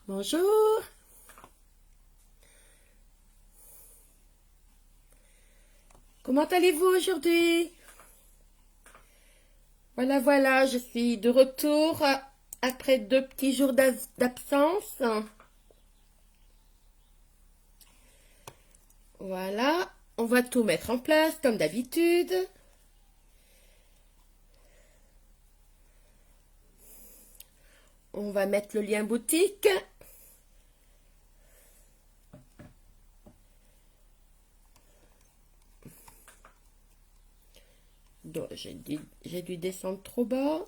Bonjour. Comment allez-vous aujourd'hui? Voilà, je suis de retour après 2 petits jours d'absence. Voilà, on va tout mettre en place comme d'habitude. On va mettre le lien boutique. Donc, j'ai dû descendre trop bas.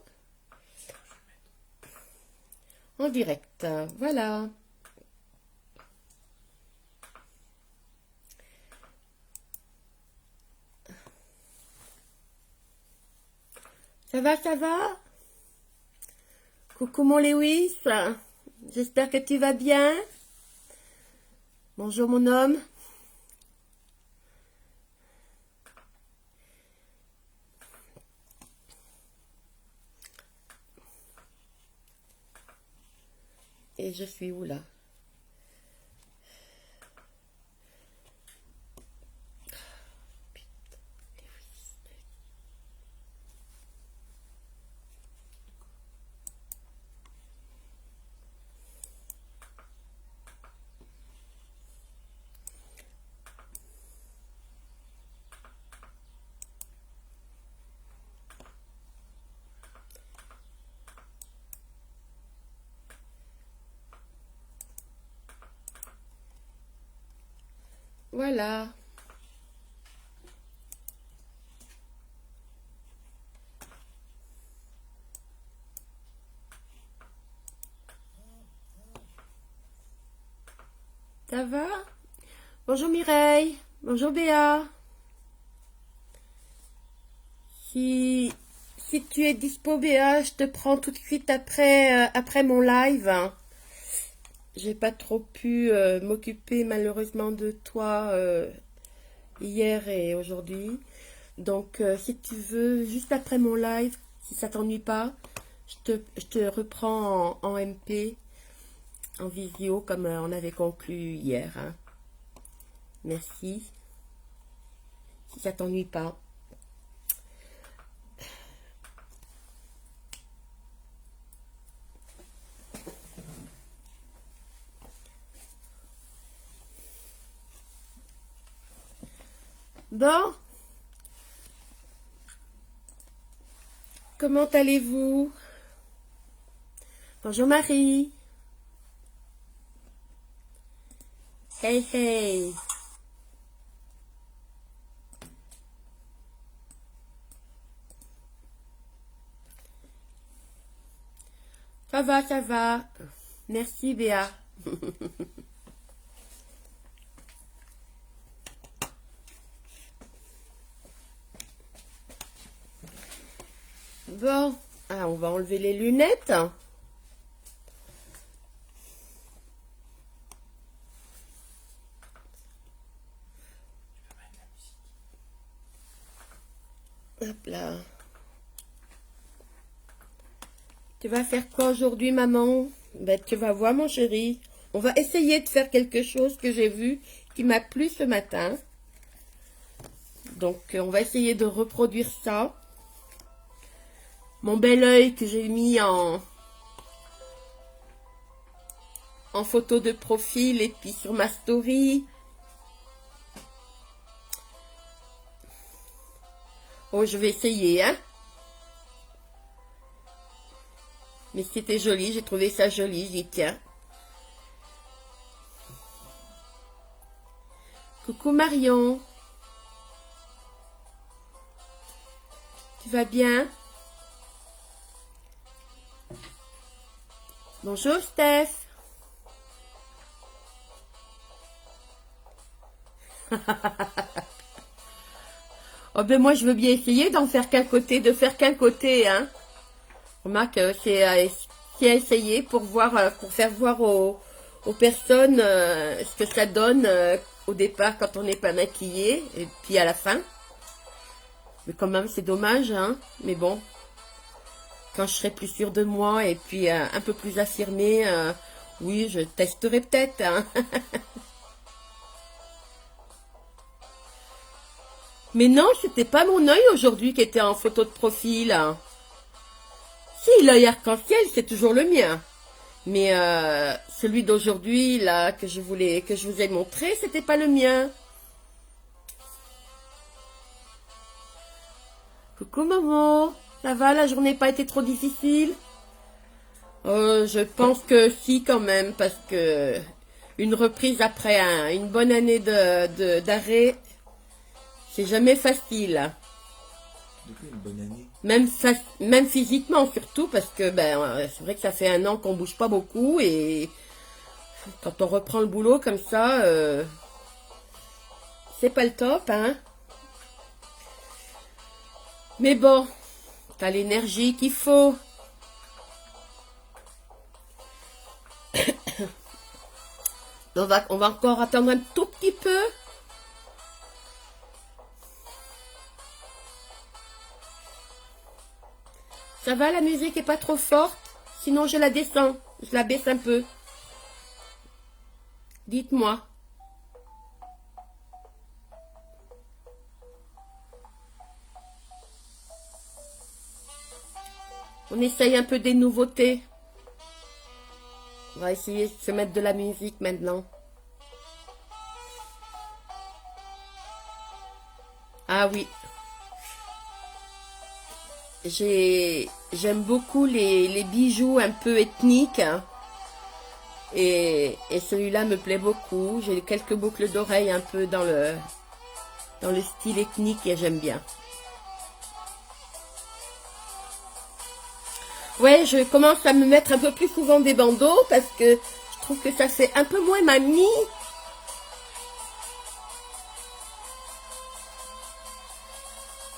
En direct, voilà. Ça va? Coucou mon Lewis, j'espère que tu vas bien. Bonjour mon homme. Et je suis où là? Voilà. Ça va? Bonjour Mireille. Bonjour Béa. Si tu es dispo Béa, je te prends tout de suite après mon live. J'ai pas trop pu m'occuper malheureusement de toi hier et aujourd'hui. Donc si tu veux, juste après mon live, si ça t'ennuie pas, je te reprends en MP, en visio, comme on avait conclu hier. Hein. Merci. Si ça t'ennuie pas. Bon, comment allez-vous? Bonjour Marie. Hey hey. Ça va. Merci Béa. Bon, on va enlever les lunettes. Hop là. Tu vas faire quoi aujourd'hui, maman? Ben, tu vas voir, mon chéri. On va essayer de faire quelque chose que j'ai vu qui m'a plu ce matin. Donc, on va essayer de reproduire ça. Mon bel œil que j'ai mis en photo de profil et puis sur ma story. Oh, je vais essayer, hein. Mais c'était joli, j'ai trouvé ça joli, j'y tiens. Coucou Marion. Tu vas bien? Bonjour Steph. Oh ben moi je veux bien essayer d'en faire qu'un côté, de faire qu'un côté, hein. Remarque, c'est à essayer pour voir, pour faire voir aux personnes ce que ça donne au départ quand on n'est pas maquillé et puis à la fin. Mais quand même c'est dommage, hein. Mais bon, quand je serai plus sûre de moi et puis un peu plus affirmée, Oui, je testerai peut-être, hein. Mais non, c'était pas mon œil aujourd'hui qui était en photo de profil, hein. Si, l'œil arc-en-ciel, c'est toujours le mien. Mais celui d'aujourd'hui, là, que je vous ai montré, c'était pas le mien. Coucou maman, ça va, la journée n'a pas été trop difficile? Je pense que si quand même, parce que une reprise après une bonne année d'arrêt, c'est jamais facile. Depuis une bonne année. Même physiquement surtout, parce que c'est vrai que ça fait 1 an qu'on bouge pas beaucoup et quand on reprend le boulot comme ça, c'est pas le top, hein. Mais bon, t'as l'énergie qu'il faut. On va encore attendre un tout petit peu. Ça va, la musique est pas trop forte? Sinon, je la descends. Je la baisse un peu. Dites-moi. On essaye un peu des nouveautés. On va essayer de se mettre de la musique maintenant. Ah oui. J'aime beaucoup les bijoux un peu ethniques. Hein. Et celui-là me plaît beaucoup. J'ai quelques boucles d'oreilles un peu dans le style ethnique et j'aime bien. Ouais, je commence à me mettre un peu plus souvent des bandeaux parce que je trouve que ça fait un peu moins mamie.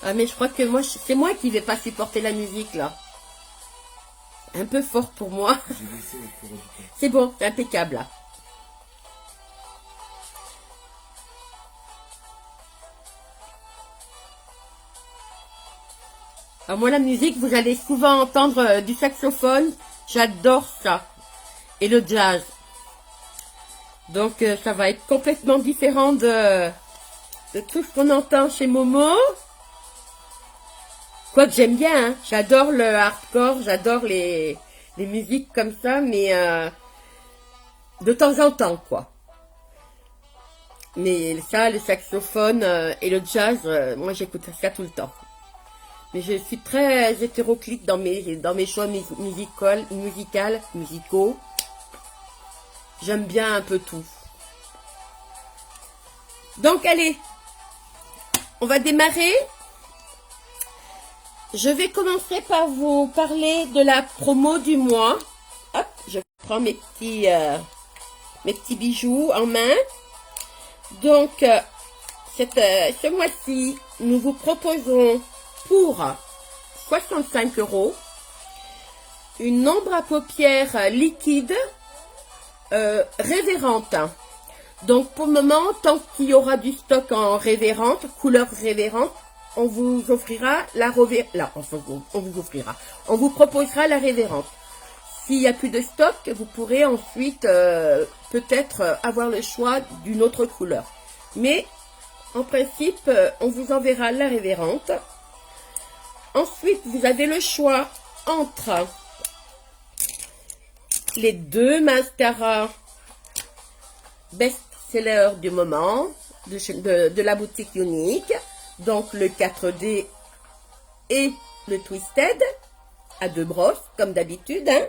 Ah mais je crois que c'est moi qui vais pas supporter la musique là. Un peu fort pour moi. C'est bon, c'est impeccable là. Alors moi la musique, vous allez souvent entendre du saxophone. J'adore ça. Et le jazz. Donc ça va être complètement différent de tout ce qu'on entend chez Momo. Quoique j'aime bien, hein. J'adore le hardcore, j'adore les musiques comme ça, mais de temps en temps, quoi. Mais ça, le saxophone et le jazz, moi j'écoute ça tout le temps. Mais je suis très hétéroclite dans mes choix musicaux. J'aime bien un peu tout. Donc allez, on va démarrer. Je vais commencer par vous parler de la promo du mois. Hop, je prends mes petits bijoux en main. Donc, ce mois-ci, nous vous proposons pour 65 € une ombre à paupières liquide révérente. Donc, pour le moment, tant qu'il y aura du stock en révérente, couleur révérente, on vous offrira on vous proposera la révérente. S'il n'y a plus de stock, vous pourrez ensuite peut-être avoir le choix d'une autre couleur. Mais en principe, on vous enverra la révérente. Ensuite, vous avez le choix entre les 2 mascaras best-seller du moment de la boutique Unique. Donc le 4D et le Twisted à 2 brosses comme d'habitude. Hein.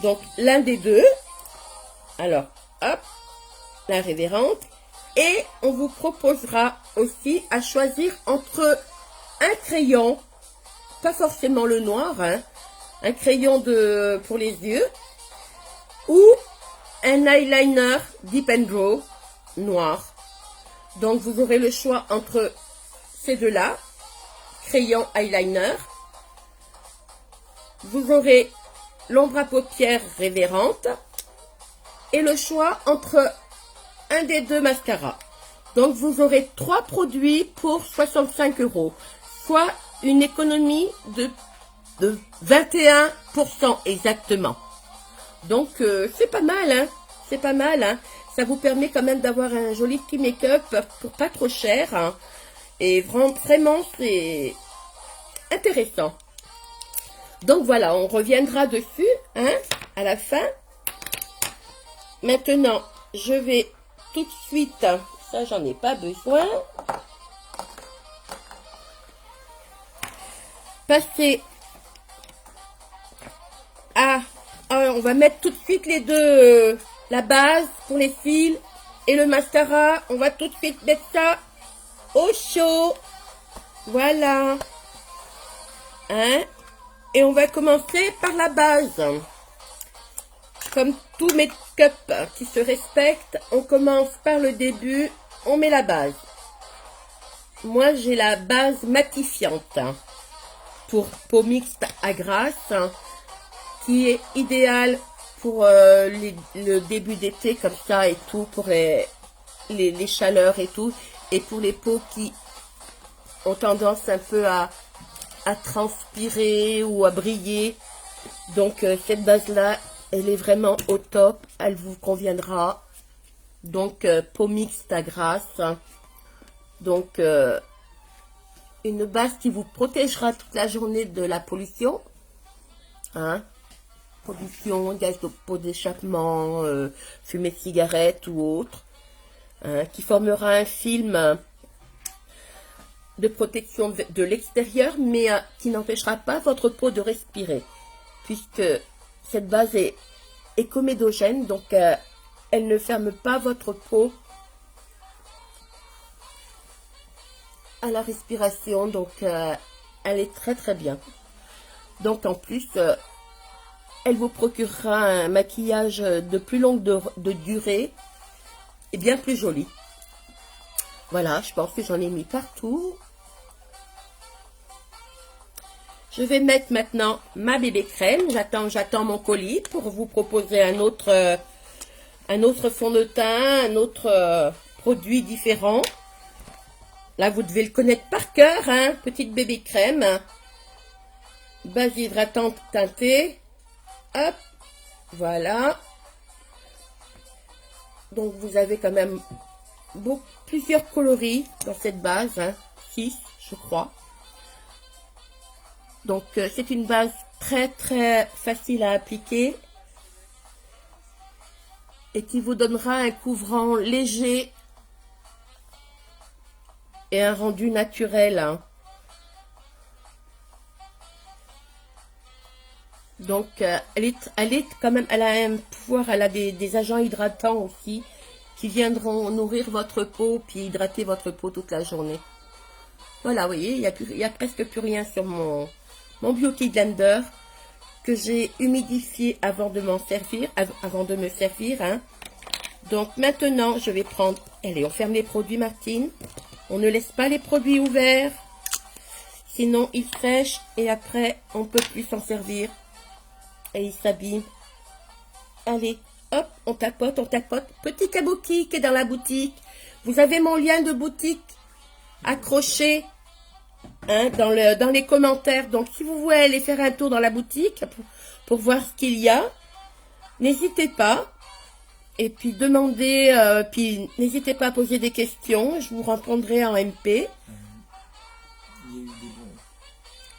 Donc l'un des deux. Alors hop, la révérente. Et on vous proposera aussi à choisir entre un crayon, pas forcément le noir, hein, un crayon pour les yeux ou un eyeliner Dip and Draw noir. Donc vous aurez le choix entre ces deux-là, crayon eyeliner. Vous aurez l'ombre à paupières révérente et le choix entre un des 2 mascaras. Donc vous aurez 3 produits pour 65 €, soit une économie de 21% exactement. Donc, c'est pas mal, hein. C'est pas mal, hein. Ça vous permet quand même d'avoir un joli petit make-up pour pas trop cher, hein. Et vraiment, c'est intéressant. Donc, voilà, on reviendra dessus, hein, à la fin. Maintenant, je vais tout de suite, ça, j'en ai pas besoin, passer à... on va mettre tout de suite les deux, la base pour les cils et le mascara. On va tout de suite mettre ça au chaud. Voilà. Hein? Et on va commencer par la base. Comme tout make-up qui se respecte, on commence par le début, on met la base. Moi, j'ai la base matifiante pour peau mixte à grasse, qui est idéale pour le début d'été comme ça et tout, pour les chaleurs et tout, et pour les peaux qui ont tendance un peu à transpirer ou à briller. Donc cette base là, elle est vraiment au top, elle vous conviendra. Donc peau mixte à grasse, donc une base qui vous protégera toute la journée de la pollution, hein, pollution, gaz de peau d'échappement, fumée de cigarette ou autre, hein, qui formera un film de protection de l'extérieur, mais qui n'empêchera pas votre peau de respirer, puisque cette base est comédogène, donc elle ne ferme pas votre peau à la respiration, donc elle est très très bien. Donc en plus, elle vous procurera un maquillage de plus longue de durée et bien plus joli. Voilà, je pense que j'en ai mis partout. Je vais mettre maintenant ma bébé crème. J'attends mon colis pour vous proposer un autre fond de teint, un autre produit différent. Là, vous devez le connaître par cœur, hein, petite bébé crème. Base hydratante teintée. Hop, voilà. Donc, vous avez quand même plusieurs coloris dans cette base, hein, 6, je crois. Donc, c'est une base très, très facile à appliquer et qui vous donnera un couvrant léger et un rendu naturel, hein. Donc, elle est quand même, elle a un pouvoir, elle a des agents hydratants aussi qui viendront nourrir votre peau puis hydrater votre peau toute la journée. Voilà, vous voyez, il y a presque plus rien sur mon Beauty Blender que j'ai humidifié avant de m'en servir, avant de me servir, hein. Donc maintenant, je vais prendre, allez, on ferme les produits, Martine. On ne laisse pas les produits ouverts, sinon ils sèchent et après on peut plus s'en servir et ils s'abîment. Allez, hop, on tapote, on tapote. Petit kabuki qui est dans la boutique. Vous avez mon lien de boutique accroché, hein, dans les commentaires. Donc si vous voulez aller faire un tour dans la boutique pour voir ce qu'il y a, n'hésitez pas. Et puis demandez, puis n'hésitez pas à poser des questions, je vous répondrai en MP. Il y a eu des bons.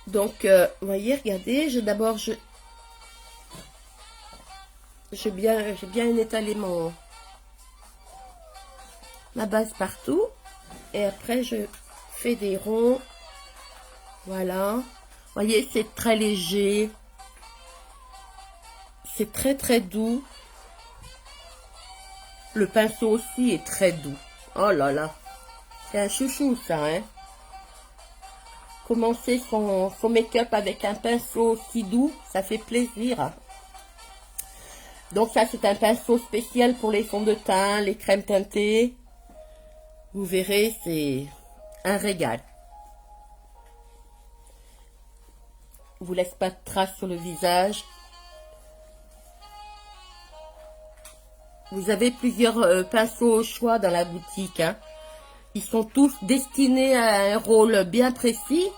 Donc, vous voyez, regardez, j'ai bien étalé ma base partout. Et après, je fais des ronds. Voilà. Vous voyez, c'est très léger. C'est très très doux. Le pinceau aussi est très doux. Oh là là. C'est un chouchou ça, hein. Commencer son make-up avec un pinceau si doux, ça fait plaisir. Donc ça, c'est un pinceau spécial pour les fonds de teint, les crèmes teintées. Vous verrez, c'est un régal. Il vous laisse pas de traces sur le visage. Vous avez plusieurs pinceaux au choix dans la boutique, hein. Ils sont tous destinés à un rôle bien précis.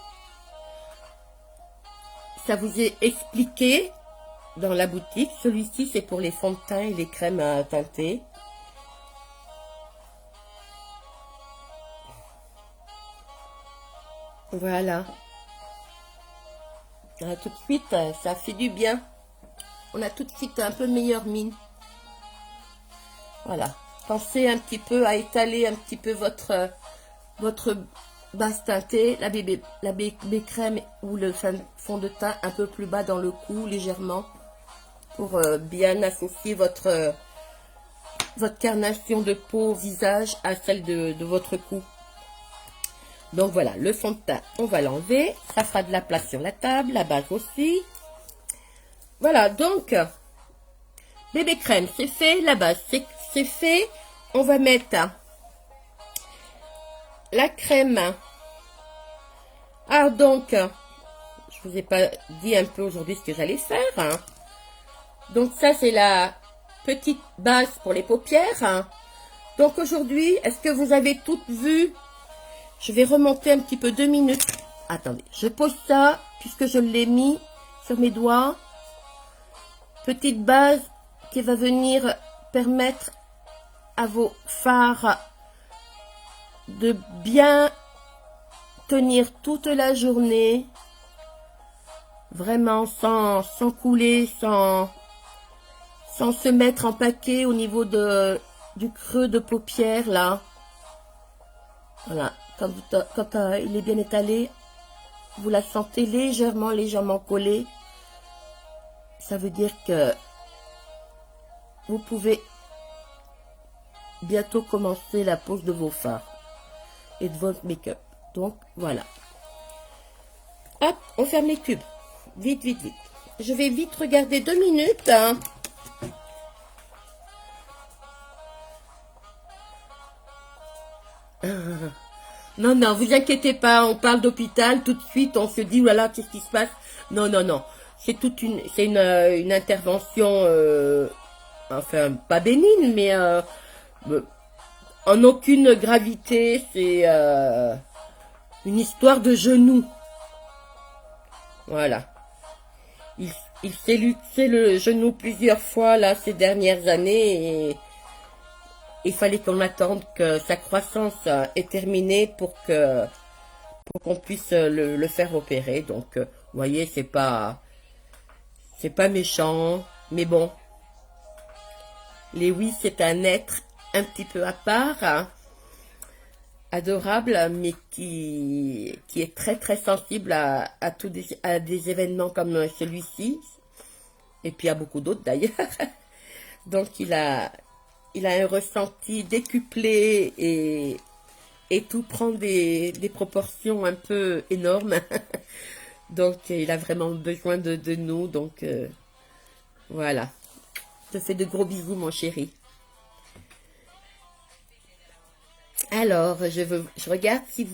Ça vous est expliqué. dans la boutique. Celui-ci, c'est pour les fonds de teint et les crèmes à teinter. Voilà. Tout de suite, ça fait du bien. On a tout de suite un peu meilleure mine. Voilà. Pensez un petit peu à étaler un petit peu votre base teintée, la bébé crème ou le fond de teint un peu plus bas dans le cou, légèrement, pour bien associer votre carnation de peau visage à celle de votre cou. Donc voilà, le fond de teint, on va l'enlever. Ça fera de la place sur la table, la base aussi. Voilà, donc, bébé crème, c'est fait. La base, c'est fait. On va mettre la crème. Alors donc, je vous ai pas dit un peu aujourd'hui ce que j'allais faire. Donc ça, c'est la petite base pour les paupières. Donc aujourd'hui, est-ce que vous avez toutes vu? Je vais remonter un petit peu 2 minutes. Attendez, je pose ça puisque je l'ai mis sur mes doigts. Petite base qui va venir permettre à vos fards de bien tenir toute la journée. Vraiment sans couler, sans se mettre en paquet au niveau du creux de paupière là. Voilà. Quand il est bien étalé, vous la sentez légèrement collée. Ça veut dire que vous pouvez bientôt commencer la pose de vos fards et de votre make-up. Donc, voilà. Hop, on ferme les tubes. Vite, vite, vite. Je vais vite regarder 2 minutes. Non, non, vous inquiétez pas, on parle d'hôpital, tout de suite, on se dit, voilà, qu'est-ce qui se passe? Non, non, non, c'est une intervention, enfin, pas bénigne, mais en aucune gravité, c'est une histoire de genou. Voilà. Il s'est luxé le genou plusieurs fois, là, ces dernières années, et il fallait qu'on attende que sa croissance est terminée pour qu'on puisse le faire opérer. Donc, vous voyez, c'est pas méchant, mais bon. Lewis, c'est un être un petit peu à part, hein, adorable, mais qui est très très sensible à des événements comme celui-ci, et puis à beaucoup d'autres d'ailleurs. Donc, il a un ressenti décuplé et tout prend des proportions un peu énormes. Donc, il a vraiment besoin de nous. Donc, voilà. Je te fais de gros bisous, mon chéri. Alors, je regarde s'il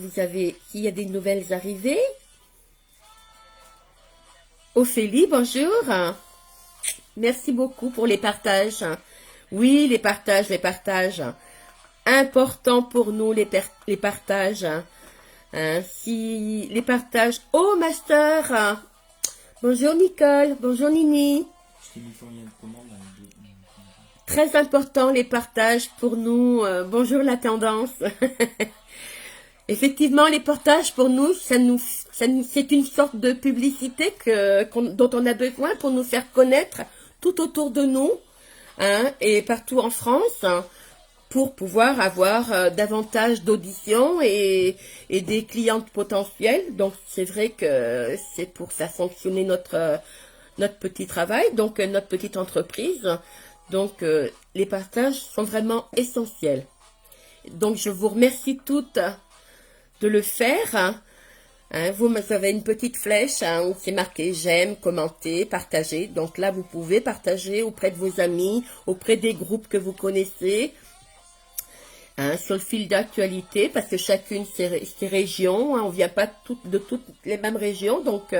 y a des nouvelles arrivées. Ophélie, bonjour. Merci beaucoup pour les partages. Oui, les partages. Important pour nous, les partages. Si les partages... Oh, Master. Bonjour, Nicole. Bonjour, Nini. Très important, les partages pour nous. Bonjour, la tendance. Effectivement, les partages pour nous, c'est une sorte de publicité dont on a besoin pour nous faire connaître tout autour de nous. Et partout en France, pour pouvoir avoir davantage d'auditions et des clientes potentielles. Donc, c'est vrai que c'est pour faire fonctionner notre petit travail, donc notre petite entreprise. Donc, les partages sont vraiment essentiels. Donc, je vous remercie toutes de le faire. Vous avez une petite flèche où c'est marqué j'aime, commenter, partager. Donc là, vous pouvez partager auprès de vos amis, auprès des groupes que vous connaissez, sur le fil d'actualité, parce que chacune ses régions, on ne vient pas de toutes les mêmes régions. Donc,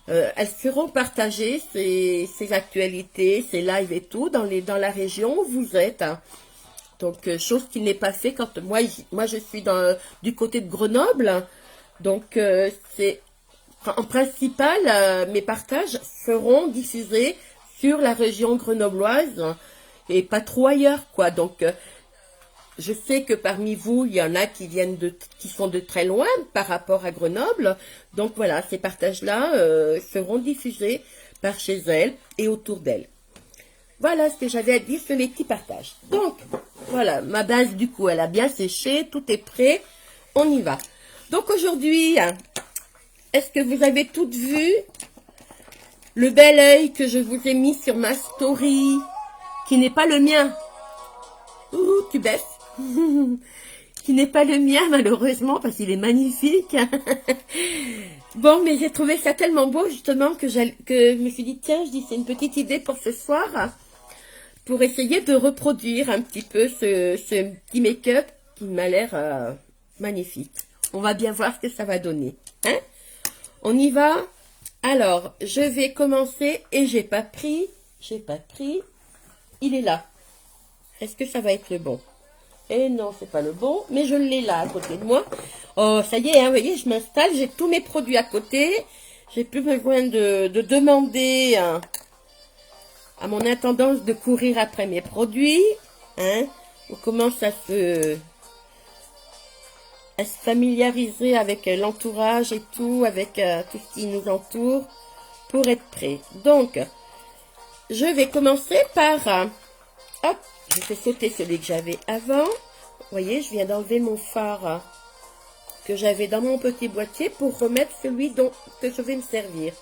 elles seront partagées, ces actualités, ces lives et tout, dans la région où vous êtes. Donc, chose qui n'est pas fait quand moi je suis du côté de Grenoble. Donc, c'est en principal, mes partages seront diffusés sur la région grenobloise et pas trop ailleurs, quoi. Donc, je sais que parmi vous, il y en a qui qui sont de très loin par rapport à Grenoble. Donc voilà, ces partages-là seront diffusés par chez elle et autour d'elle. Voilà ce que j'avais à dire sur les petits partages. Donc, voilà, ma base du coup, elle a bien séché, tout est prêt, on y va. Donc aujourd'hui, est-ce que vous avez toutes vu le bel œil que je vous ai mis sur ma story, qui n'est pas le mien? Ouh, tu baisses. Qui n'est pas le mien malheureusement parce qu'il est magnifique. Bon, mais j'ai trouvé ça tellement beau justement que je me suis dit tiens, je dis c'est une petite idée pour ce soir, pour essayer de reproduire un petit peu ce petit make-up qui m'a l'air magnifique. On va bien voir ce que ça va donner. Hein? On y va. Alors, je vais commencer et j'ai pas pris. Il est là. Est-ce que ça va être le bon? Et non, c'est pas le bon, mais je l'ai là à côté de moi. Oh, ça y est, hein, vous voyez, je m'installe, j'ai tous mes produits à côté. J'ai plus besoin de demander à mon intendance de courir après mes produits. Hein. On commence à se familiariser avec l'entourage et tout, avec tout ce qui nous entoure pour être prêt. Donc, je vais commencer par... hop, je fais sauter celui que j'avais avant. Vous voyez, je viens d'enlever mon fard que j'avais dans mon petit boîtier pour remettre celui que je vais me servir.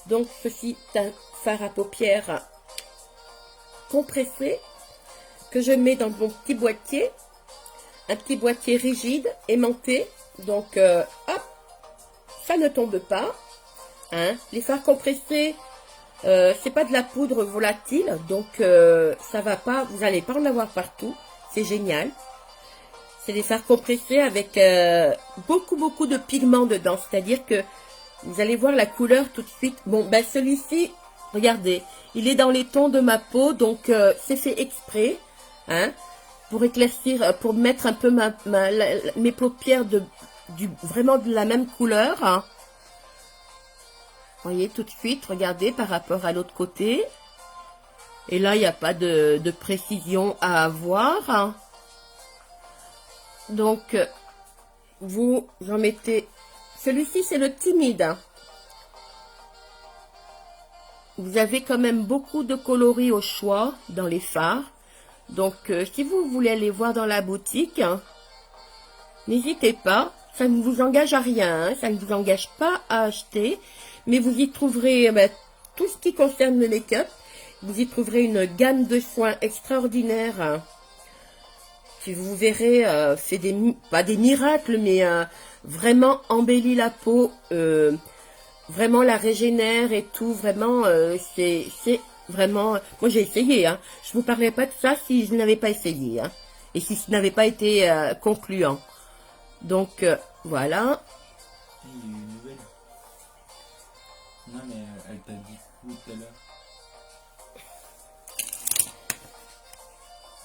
Donc, ceci est un fard à paupières compressé que je mets dans mon petit boîtier. Un petit boîtier rigide, aimanté. Donc, hop, ça ne tombe pas. Hein. Les fards compressés, c'est pas de la poudre volatile, donc ça va pas, vous n'allez pas en avoir partout. C'est génial. C'est des fards compressés avec beaucoup de pigments dedans. C'est-à-dire que vous allez voir la couleur tout de suite. Bon, ben celui-ci, regardez, il est dans les tons de ma peau, donc c'est fait exprès, hein, pour éclaircir, pour mettre un peu mes paupières vraiment de la même couleur. Hein. Vous voyez tout de suite, regardez par rapport à l'autre côté. Et là, il n'y a pas de précision à avoir. Hein. Donc, vous en mettez... Celui-ci, c'est le timide. Hein. Vous avez quand même beaucoup de coloris au choix dans les fards. Donc, si vous voulez aller voir dans la boutique, hein, n'hésitez pas. Ça ne vous engage à rien. Hein, ça ne vous engage pas à acheter. Mais vous y trouverez tout ce qui concerne le make-up. Vous y trouverez une gamme de soins extraordinaire. Hein, qui vous verrez fait pas des miracles, mais vraiment embellit la peau. Vraiment la régénère et tout. Vraiment, c'est vraiment... Moi, j'ai essayé. Hein. Je ne vous parlerai pas de ça si je n'avais pas essayé. Hein, et si ce n'avait pas été concluant. Donc, voilà. Il y a eu une nouvelle. Non, mais elle t'a dit où tout à l'heure?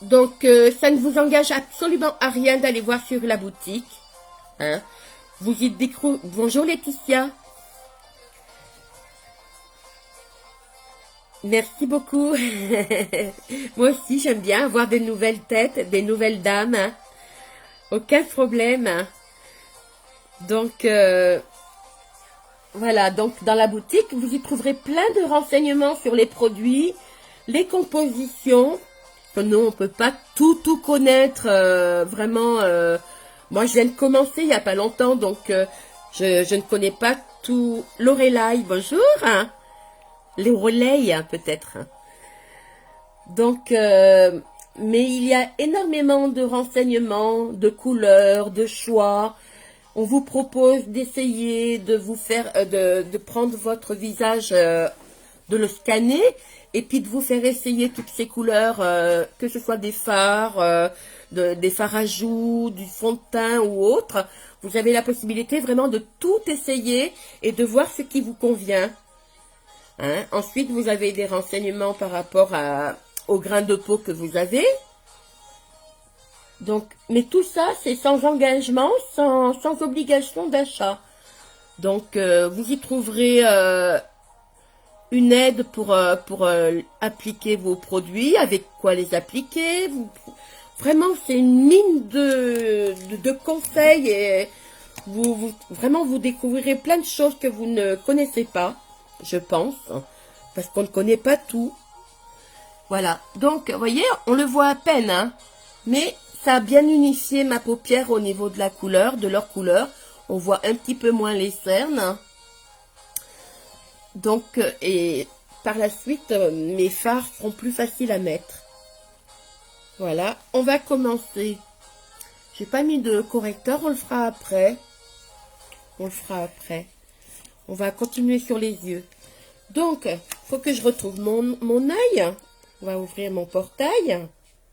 Donc, ça ne vous engage absolument à rien d'aller voir sur la boutique. Hein. Vous y découvrez... Bonjour Laetitia. Merci beaucoup. Moi aussi, j'aime bien avoir des nouvelles têtes, des nouvelles dames. Hein. Aucun problème. Hein. Donc, voilà. Donc, dans la boutique, vous y trouverez plein de renseignements sur les produits, les compositions. Non, on peut pas tout connaître. Vraiment, moi, je viens de commencer il n'y a pas longtemps, donc je ne connais pas tout. Lorelai, bonjour. Hein. Lorelai, hein, peut-être. Hein. Donc, mais il y a énormément de renseignements, de couleurs, de choix. On vous propose d'essayer de vous faire, de prendre votre visage, de le scanner, et puis de vous faire essayer toutes ces couleurs, que ce soit des fards, des fards à joues, du fond de teint ou autre. Vous avez la possibilité vraiment de tout essayer et de voir ce qui vous convient. Hein? Ensuite, vous avez des renseignements par rapport au grain de peau que vous avez. Donc, mais tout ça, c'est sans engagement, sans obligation d'achat. Donc, vous y trouverez une aide pour appliquer vos produits, avec quoi les appliquer. Vraiment, c'est une mine de conseils et vraiment, vous découvrirez plein de choses que vous ne connaissez pas, je pense, parce qu'on ne connaît pas tout. Voilà, donc, vous voyez, on le voit à peine, hein, mais ça a bien unifié ma paupière au niveau de la couleur, de leur couleur. On voit un petit peu moins les cernes. Donc, et par la suite, mes fards seront plus faciles à mettre. Voilà, on va commencer. J'ai pas mis de correcteur, on le fera après. On le fera après. On va continuer sur les yeux. Donc, faut que je retrouve mon œil. On va ouvrir mon portail.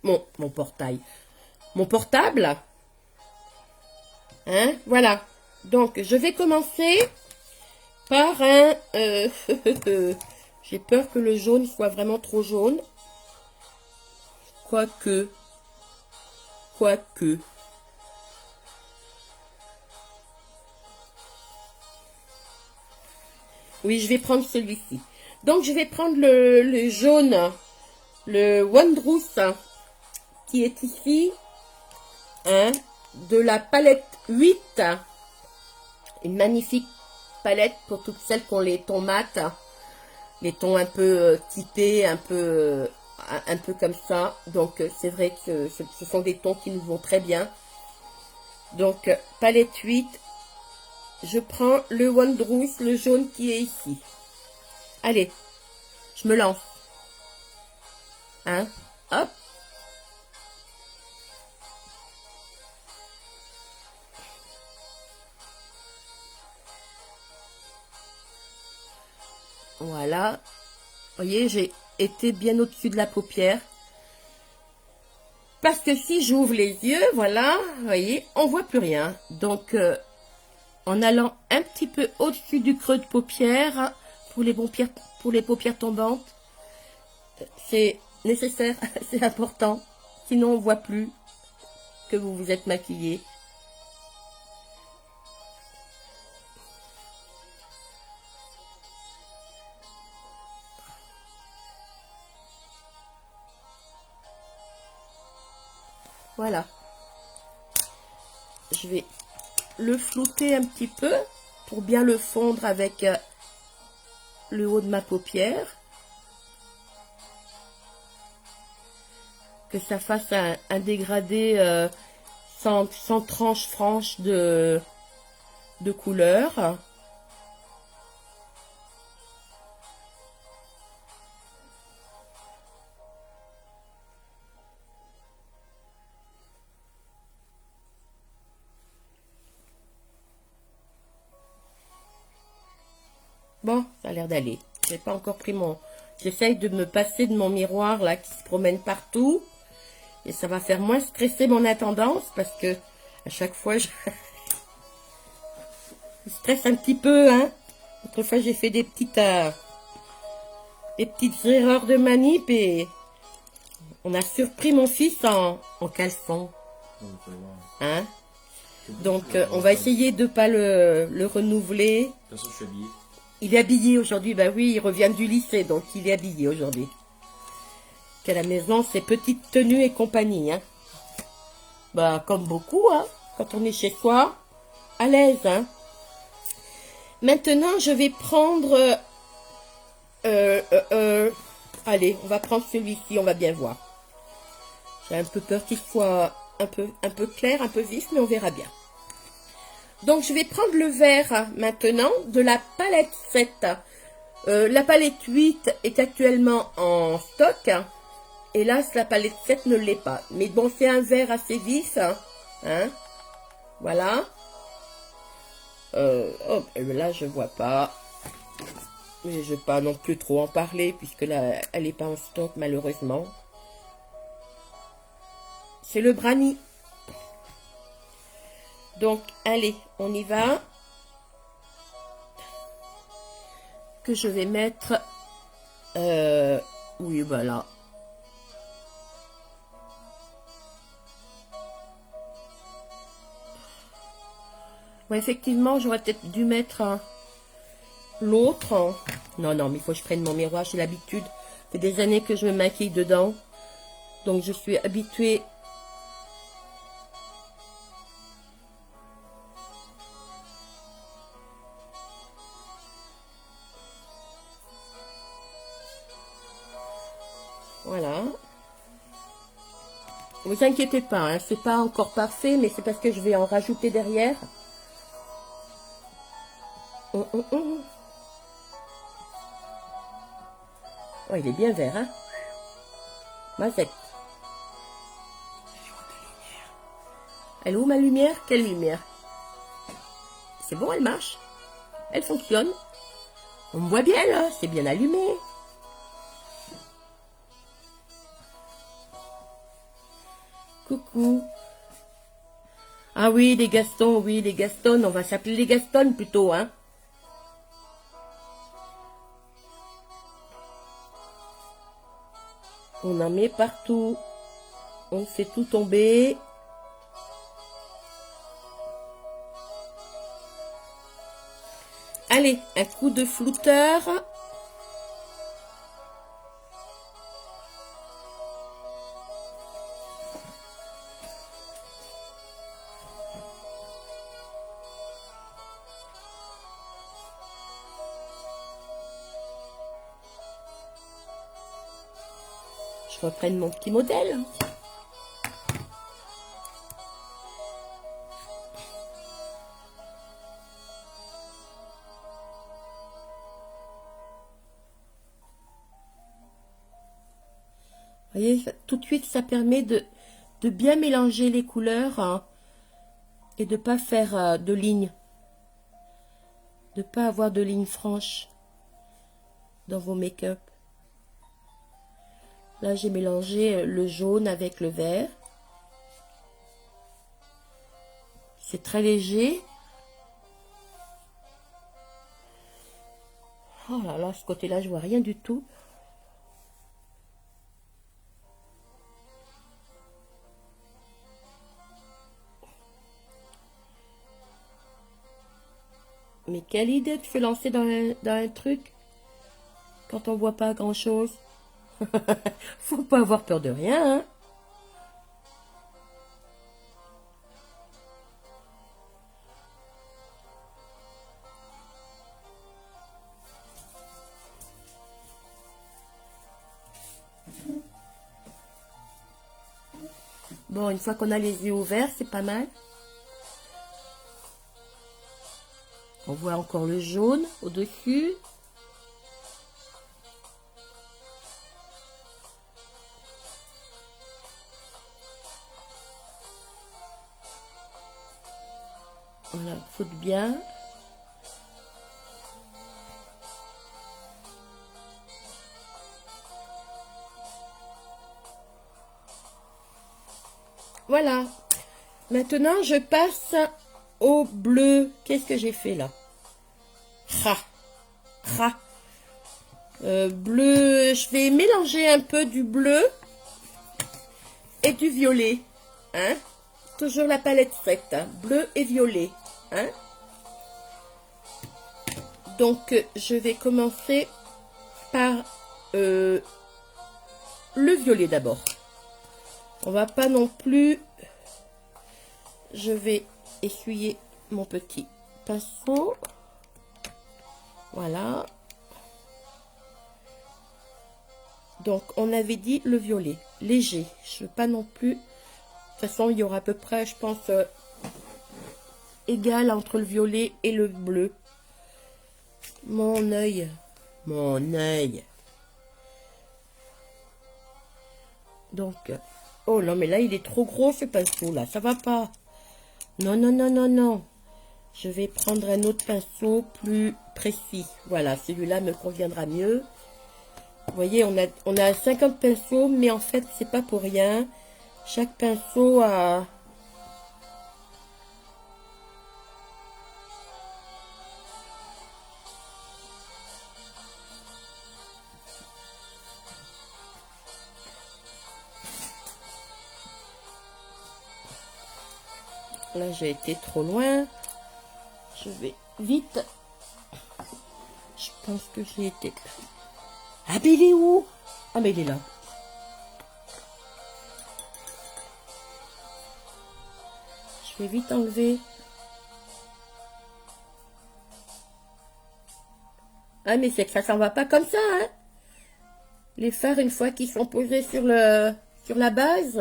Mon portail. Mon portable. Hein, voilà. Donc, je vais commencer par un... j'ai peur que le jaune soit vraiment trop jaune. Quoique. Oui, je vais prendre celui-ci. Donc, je vais prendre le jaune, le Wondrous, qui est ici, hein, de la palette 8. Une magnifique palette pour toutes celles qui ont les tons mat, les tons un peu typés, un peu comme ça. Donc, c'est vrai que ce sont des tons qui nous vont très bien. Donc, palette 8. Je prends le Wondrous, le jaune qui est ici. Allez, je me lance. Hein? Hop. Voilà. Vous voyez, j'ai été bien au-dessus de la paupière. Parce que si j'ouvre les yeux, voilà, vous voyez, on voit plus rien. Donc, en allant un petit peu au-dessus du creux de paupière, pour les paupières tombantes, c'est nécessaire, c'est important. Sinon, on voit plus que vous vous êtes maquillé. Voilà. Je vais le flouter un petit peu pour bien le fondre avec le haut de ma paupière. Que ça fasse un dégradé sans tranche franche de couleur. Bon, ça a l'air d'aller. J'ai pas encore pris mon... J'essaye de me passer de mon miroir là qui se promène partout. Et ça va faire moins stresser mon intendance parce que à chaque fois je stresse un petit peu, hein. Autrefois j'ai fait des petites erreurs de manip et on a surpris mon fils en caleçon. Hein. Donc on va essayer de pas le renouveler. De toute façon, je suis habillé. Il est habillé aujourd'hui, bah oui, il revient du lycée, donc il est habillé aujourd'hui. Qu'à la maison, c'est petite tenue et compagnie, hein. Bah, comme beaucoup, hein, quand on est chez soi, à l'aise, hein. Maintenant, je vais prendre... allez, on va prendre celui-ci, on va bien voir. J'ai un peu peur qu'il soit un peu clair, un peu vif, mais on verra bien. Donc, je vais prendre le vert maintenant de la palette 7. La palette 8 est actuellement en stock. Hélas, la palette 7 ne l'est pas. Mais bon, c'est un vert assez vif. Hein, voilà. Oh, là, je vois pas. Mais je ne vais pas non plus trop en parler, puisque là, elle n'est pas en stock, malheureusement. C'est le Brani. Donc, allez, on y va. Que je vais mettre... oui, voilà. Ouais, effectivement, j'aurais peut-être dû mettre l'autre. Non, non, mais il faut que je prenne mon miroir, j'ai l'habitude. Ça fait des années que je me maquille dedans. Donc, je suis habituée. Voilà. Ne vous inquiétez pas, hein, c'est pas encore parfait, mais c'est parce que je vais en rajouter derrière. Oh, oh, oh. Oh, il est bien vert, hein. Mazette. Elle est où ma lumière? Quelle lumière? C'est bon, elle marche. Elle fonctionne. On me voit bien là, c'est bien allumé. Coucou. Ah oui, les Gastons, oui, les Gaston. On va s'appeler les Gaston plutôt, hein. On en met partout. On fait tout tomber. Allez, un coup de flouteur. Je reprenne mon petit modèle. Vous voyez, tout de suite, ça permet de bien mélanger les couleurs, hein, et de pas faire de lignes. De pas avoir de lignes franches dans vos make-up. Là, j'ai mélangé le jaune avec le vert. C'est très léger. Oh là là, ce côté-là, je vois rien du tout. Mais quelle idée de se lancer dans un truc quand on voit pas grand-chose. Faut pas avoir peur de rien, hein. Bon, une fois qu'on a les yeux ouverts, c'est pas mal. On voit encore le jaune au-dessus. Voilà, faut bien. Voilà. Maintenant, je passe au bleu. Qu'est-ce que j'ai fait là? Ra. Ra. Bleu, je vais mélanger un peu du bleu et du violet. Hein? Toujours la palette faite. Hein? Bleu et violet. Hein? Donc, je vais commencer par le violet d'abord. On va pas non plus... Je vais essuyer mon petit pinceau. Voilà. Donc, on avait dit le violet. Léger. Je veux pas non plus... De toute façon, il y aura à peu près, je pense, égal entre le violet et le bleu. Mon œil. Mon œil. Donc, oh non, mais là, il est trop gros, ce pinceau, là. Ça va pas. Non, non, non, non, non. Je vais prendre un autre pinceau plus précis. Voilà, celui-là me conviendra mieux. Vous voyez, on a 50 pinceaux, mais en fait, c'est pas pour rien. Chaque pinceau a... Là, j'ai été trop loin. Je vais vite. Je pense que j'ai été... Ah, mais il est où? Ah, mais il est là. Je vais vite enlever. Ah, mais c'est que ça s'en va pas comme ça, hein. Les fards, une fois qu'ils sont posés sur la base,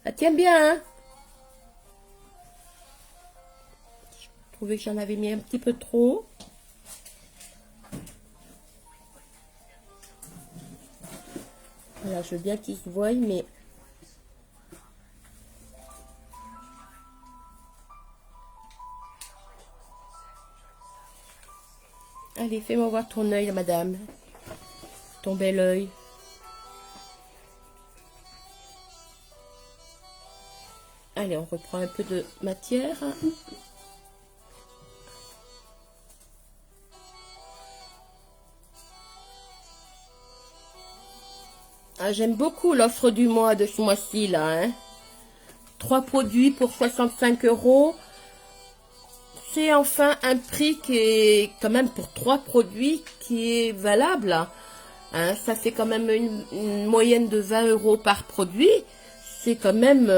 ça tient bien, hein. Je trouvais que j'en avais mis un petit peu trop. Voilà, je veux bien qu'ils se voient, mais... Allez, fais-moi voir ton œil, madame. Ton bel œil. Allez, on reprend un peu de matière. Ah, j'aime beaucoup l'offre du mois de ce mois-ci, là, hein. 3 produits pour 65 €. C'est enfin un prix qui est, quand même, pour 3 produits, qui est valable, hein. Ça fait quand même une moyenne de 20 € par produit. C'est quand même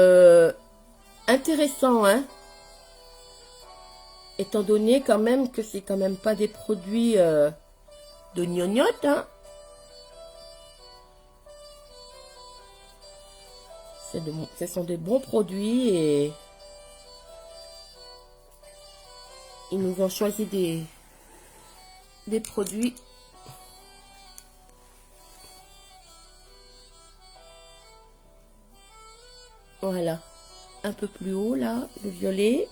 intéressant, hein. Étant donné quand même que c'est quand même pas des produits de gnognotte, hein. Ce sont des bons produits et ils nous ont choisi des produits. Voilà, un peu plus haut là, le violet.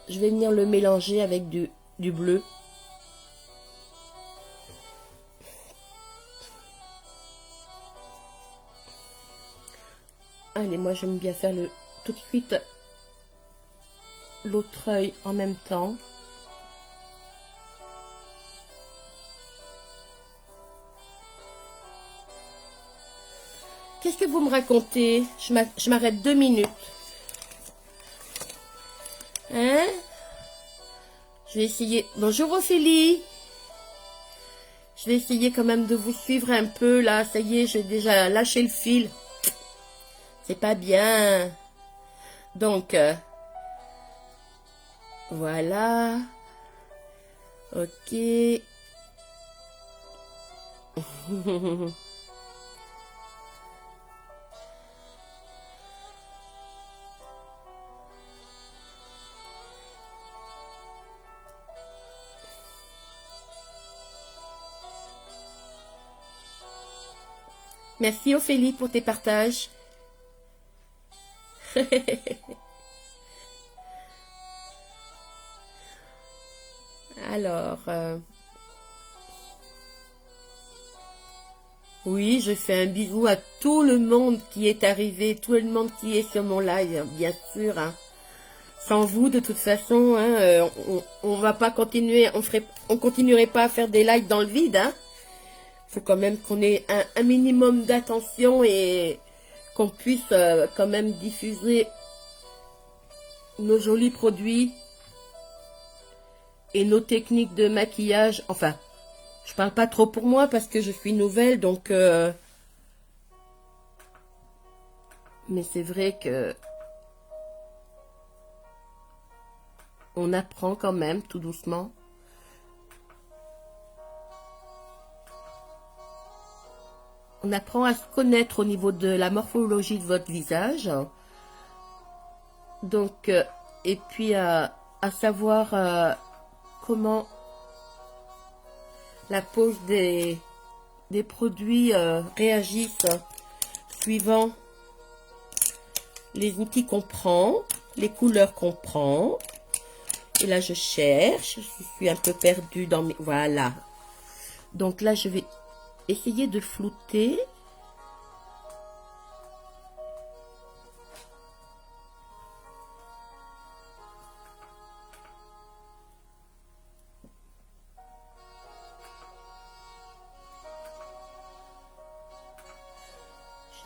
Je vais venir le mélanger avec du bleu. Allez, moi j'aime bien faire tout de suite l'autre œil en même temps. Qu'est-ce que vous me racontez? Je m'arrête 2 minutes. Hein? Je vais essayer... Bonjour Ophélie. Je vais essayer quand même de vous suivre un peu là. Ça y est, j'ai déjà lâché le fil. C'est pas bien. Donc, voilà. Ok. Merci Ophélie pour tes partages. Alors, oui, je fais un bisou à tout le monde qui est arrivé, tout le monde qui est sur mon live, bien sûr, hein. Sans vous, de toute façon, hein, on va pas continuer, on continuerait pas à faire des lives dans le vide, hein. Faut quand même qu'on ait un minimum d'attention et qu'on puisse quand même diffuser nos jolis produits et nos techniques de maquillage. Enfin, je parle pas trop pour moi parce que je suis nouvelle, donc... mais c'est vrai que... on apprend quand même, tout doucement. On apprend à se connaître au niveau de la morphologie de votre visage. Donc, et puis à savoir comment la pose des produits réagissent suivant les outils qu'on prend, les couleurs qu'on prend. Et là, je cherche, je suis un peu perdue dans mes... Voilà. Donc là, je vais essayer de flouter.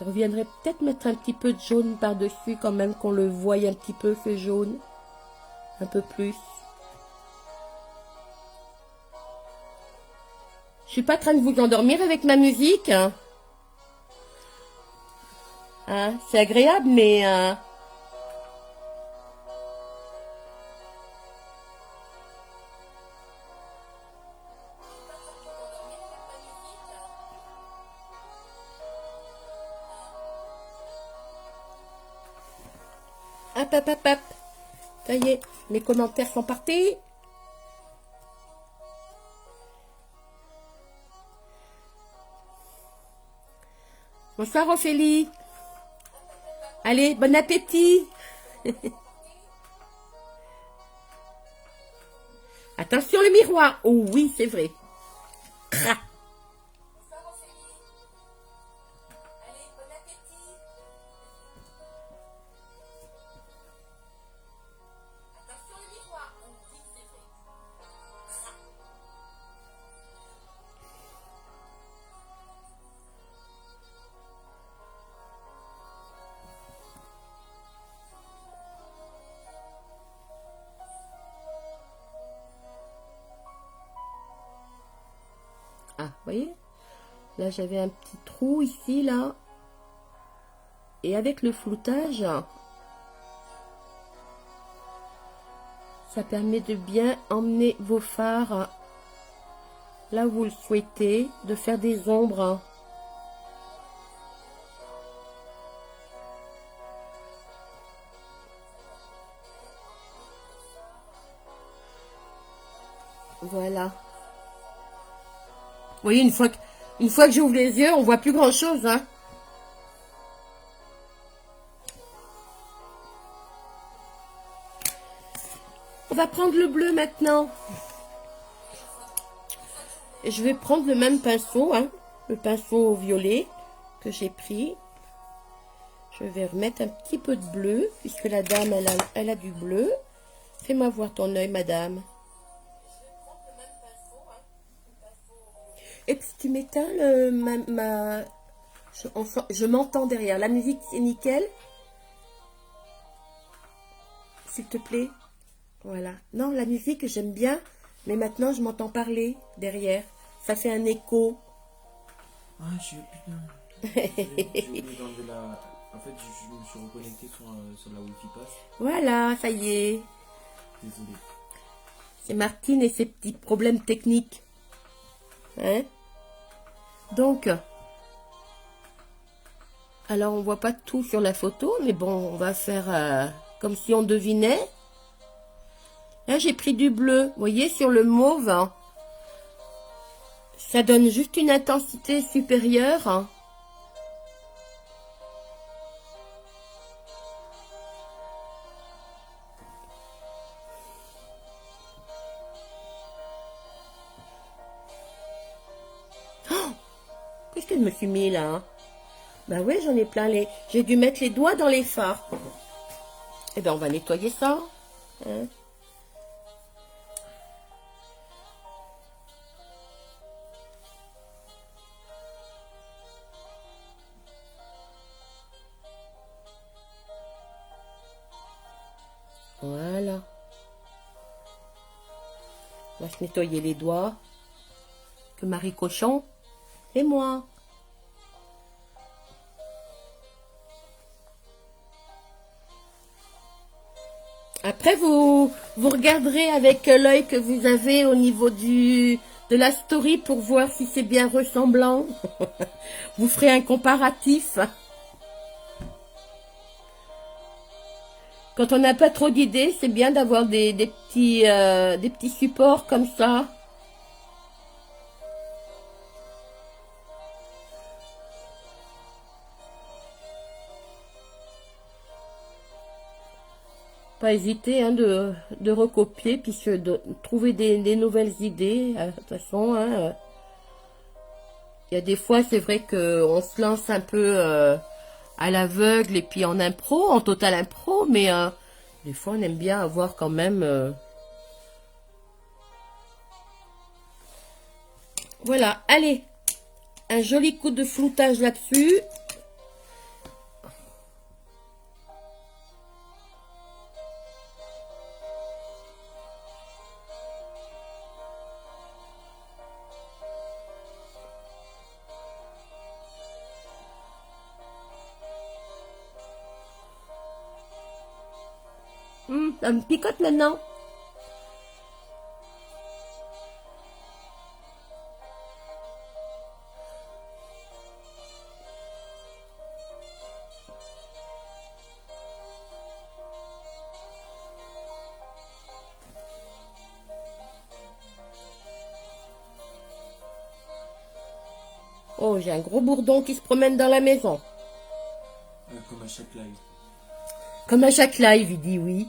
Je reviendrai peut-être mettre un petit peu de jaune par-dessus quand même, qu'on le voie un petit peu, ce jaune. Un peu plus. Je suis pas en train de vous endormir avec ma musique. Hein, c'est agréable, mais... Hop, hop, hop, hop. Ça y est, mes commentaires sont partis. Bonsoir Ophélie. Allez, bon appétit. Attention le miroir. Oh oui, c'est vrai. Cra. Ah, vous voyez? Là, j'avais un petit trou ici, là. Et avec le floutage, ça permet de bien emmener vos fards là où vous le souhaitez, de faire des ombres. Voilà. Vous voyez, une fois que j'ouvre les yeux, on voit plus grand chose, hein. On va prendre le bleu maintenant. Et je vais prendre le même pinceau, hein, le pinceau violet que j'ai pris. Je vais remettre un petit peu de bleu, puisque la dame, elle a du bleu. Fais-moi voir ton œil, madame. Et puis tu m'éteins je m'entends derrière. La musique, c'est nickel. S'il te plaît. Voilà. Non, la musique, j'aime bien. Mais maintenant, je m'entends parler derrière. Ça fait un écho. Ah, putain. J'ai oublié d'enlever la... En fait, je me suis reconnecté sur la Wi-Fi pass. Voilà, ça y est. Désolé. C'est Martine et ses petits problèmes techniques. Hein? Donc, alors on voit pas tout sur la photo, mais bon, on va faire comme si on devinait. Là, j'ai pris du bleu. Vous voyez, sur le mauve, hein, ça donne juste une intensité supérieure. Hein. Qu'est-ce que je me suis mis là, hein? Bah ouais, j'en ai plein les... J'ai dû mettre les doigts dans les fards. Eh ben, on va nettoyer ça. Hein? Voilà. On va se nettoyer les doigts. Que Marie Cochon et moi. Après, vous regarderez avec l'œil que vous avez au niveau de la story pour voir si c'est bien ressemblant. Vous ferez un comparatif. Quand on n'a pas trop d'idées, c'est bien d'avoir des petits supports comme ça. Pas hésiter hein, de recopier, puis de trouver des nouvelles idées. De toute façon, hein, il y a des fois, c'est vrai qu'on se lance un peu à l'aveugle et puis en impro, en total impro, mais des fois, on aime bien avoir quand même... Voilà, allez, un joli coup de floutage là-dessus. Ça me picote maintenant. Oh, j'ai un gros bourdon qui se promène dans la maison. Comme à chaque live. Comme à chaque live, il dit oui.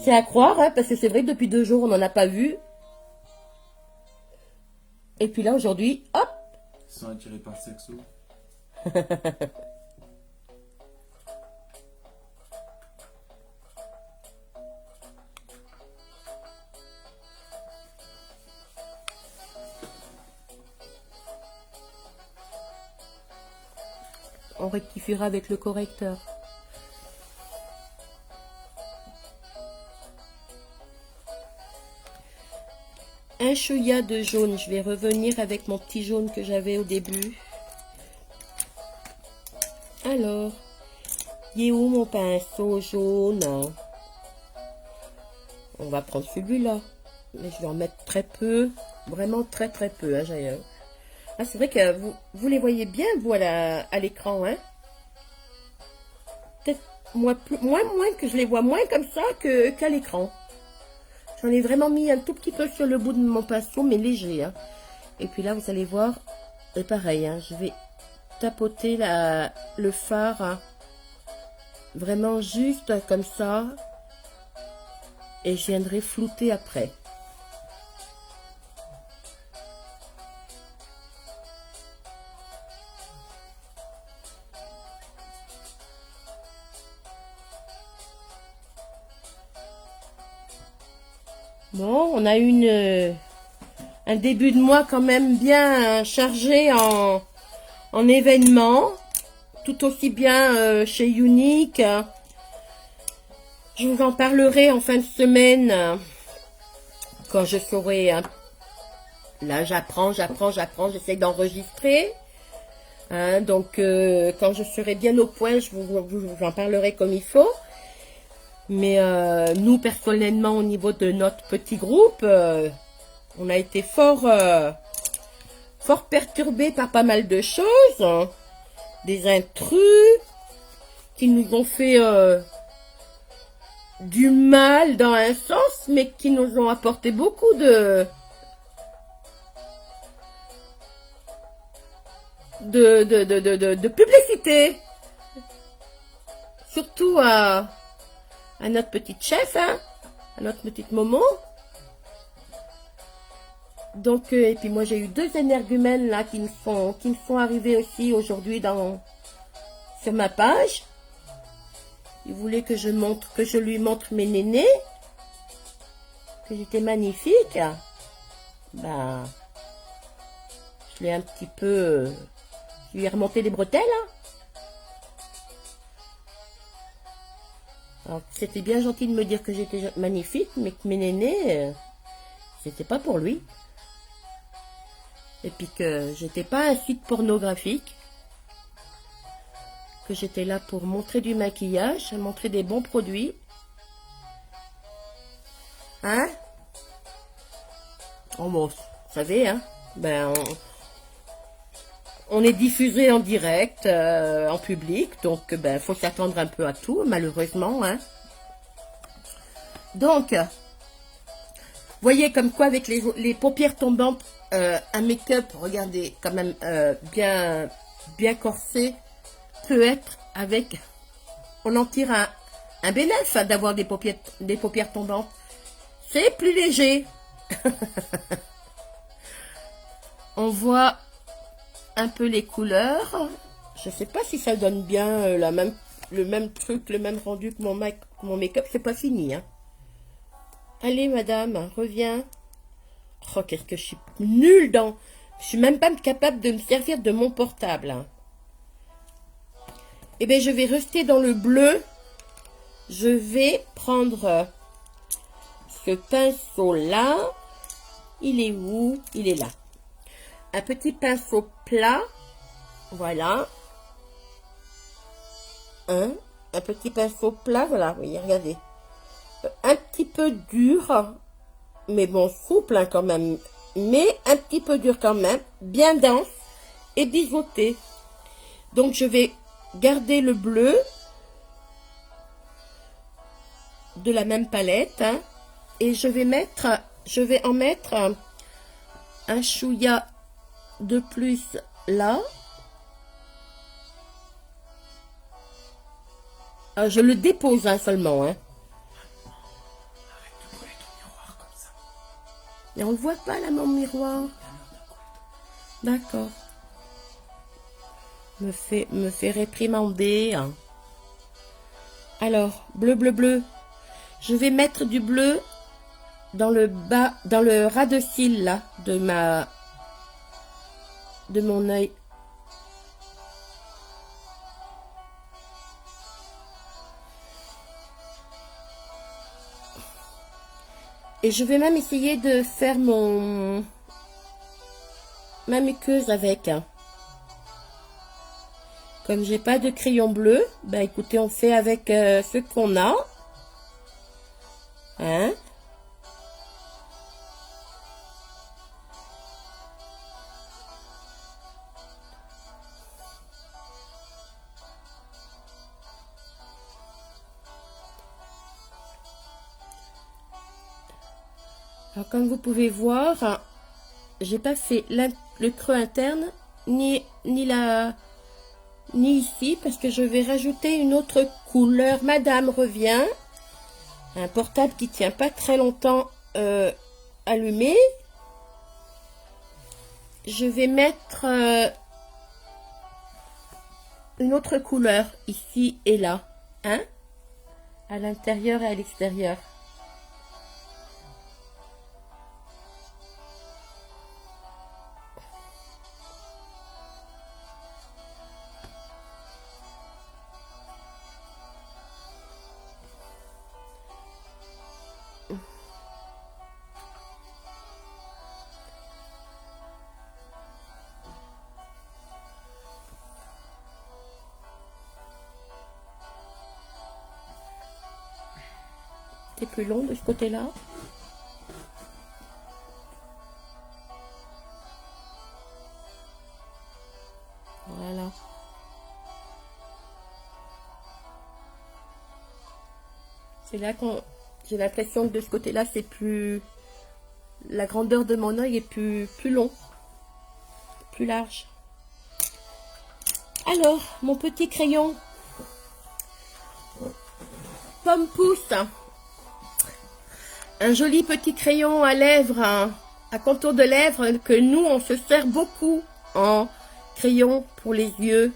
C'est à croire, hein, parce que c'est vrai que depuis 2 jours, on n'en a pas vu. Et puis là, aujourd'hui, hop. Ils sont attirés par le sexo. On rectifiera avec le correcteur. Un chouïa de jaune. Je vais revenir avec mon petit jaune que j'avais au début. Alors, il est où mon pinceau jaune? On va prendre celui-là. Mais je vais en mettre très peu. Vraiment très très peu. Hein, ah, c'est vrai que vous les voyez bien, vous, à l'écran. Hein? Peut-être moins que je les vois moins comme ça qu'à l'écran. J'en ai vraiment mis un tout petit peu sur le bout de mon pinceau, mais léger. Hein. Et puis là, vous allez voir, c'est pareil. Hein, je vais tapoter le fard. Hein, vraiment juste comme ça. Et je viendrai flouter après. Bon, on a un début de mois quand même bien chargé en événements, tout aussi bien chez Unique. Je vous en parlerai en fin de semaine quand je saurai. Hein. Là, j'apprends, j'essaie d'enregistrer. Hein, donc, quand je serai bien au point, je vous en parlerai comme il faut. Mais nous, personnellement, au niveau de notre petit groupe, on a été fort perturbés par pas mal de choses. Hein. Des intrus qui nous ont fait du mal dans un sens, mais qui nous ont apporté beaucoup de publicité. Surtout à notre petite chef, hein, à notre petite Momo. Donc, et puis moi j'ai eu 2 énergumènes là qui me sont arrivés aussi aujourd'hui sur ma page. Il voulait que je lui montre mes nénés, que j'étais magnifique. Ben, je l'ai un petit peu, je lui ai remonté les bretelles. Hein. Alors, c'était bien gentil de me dire que j'étais magnifique, mais que mes nénés, c'était pas pour lui. Et puis que j'étais pas un site pornographique. Que j'étais là pour montrer du maquillage, montrer des bons produits. Hein? Oh bon, vous savez, hein? Ben, on est diffusé en direct, en public, donc ben faut s'attendre un peu à tout, malheureusement, hein. Donc, voyez comme quoi avec les paupières tombantes, un make-up, regardez, quand même bien corsé, peut être avec, on en tire un bénéfice hein, d'avoir des paupières tombantes. C'est plus léger. On voit un peu les couleurs. Je sais pas si ça donne bien le même truc, le même rendu que mon make-up. C'est pas fini. Hein. Allez, madame, reviens. Oh, qu'est-ce que je suis nulle dans... Je suis même pas capable de me servir de mon portable. Hein. Eh bien, je vais rester dans le bleu. Je vais prendre ce pinceau-là. Il est où? Il est là. Un petit pinceau plat. Voilà. Un petit pinceau plat. Voilà, oui, regardez. un petit peu dur, mais bon, souple hein, quand même, mais un petit peu dur quand même, bien dense et biseauté. Donc je vais garder le bleu de la même palette hein, et je vais en mettre un chouïa de plus là. Alors, je le dépose hein, seulement hein. Arrête de coller ton miroir comme ça. Et on le voit pas là mon miroir. D'accord. Me fait réprimander hein. Alors bleu bleu bleu. Je vais mettre du bleu dans le bas, dans le ras de cils là de mon œil. Et je vais même essayer de faire ma muqueuse avec. Hein. Comme j'ai pas de crayon bleu, ben écoutez, on fait avec ce qu'on a. Hein? Alors comme vous pouvez voir, j'ai pas fait le creux interne ni ici parce que je vais rajouter une autre couleur. Madame revient. Un portable qui tient pas très longtemps allumé. Je vais mettre une autre couleur ici et là, hein, à l'intérieur et à l'extérieur. C'est plus long de ce côté-là. Voilà. C'est là qu'on... J'ai l'impression que de ce côté-là, c'est plus... La grandeur de mon œil est plus long. Plus large. Alors, mon petit crayon. Pomme pousse. Un joli petit crayon à lèvres, à contour de lèvres, que nous, on se sert beaucoup en crayon pour les yeux.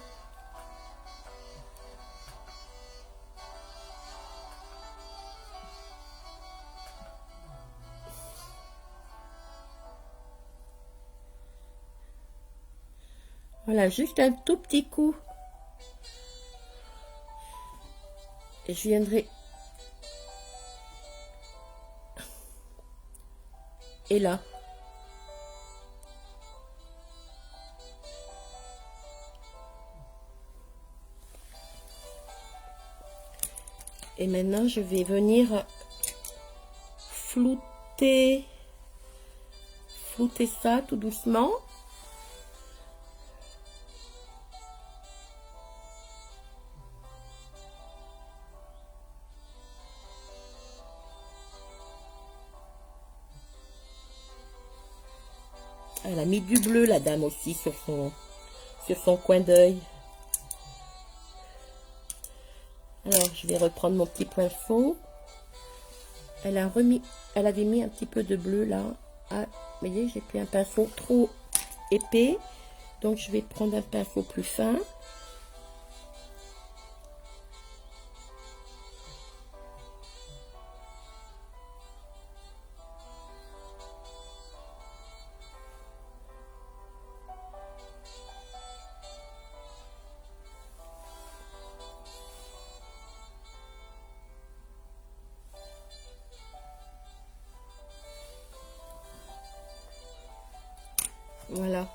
Voilà, juste un tout petit coup. Et je viendrai... Et là. Et maintenant, je vais venir flouter ça tout doucement. Elle a mis du bleu, la dame, aussi, sur son coin d'œil. Alors, je vais reprendre mon petit pinceau. Elle avait mis un petit peu de bleu, là. Ah, vous voyez, j'ai pris un pinceau trop épais. Donc, je vais prendre un pinceau plus fin. Voilà.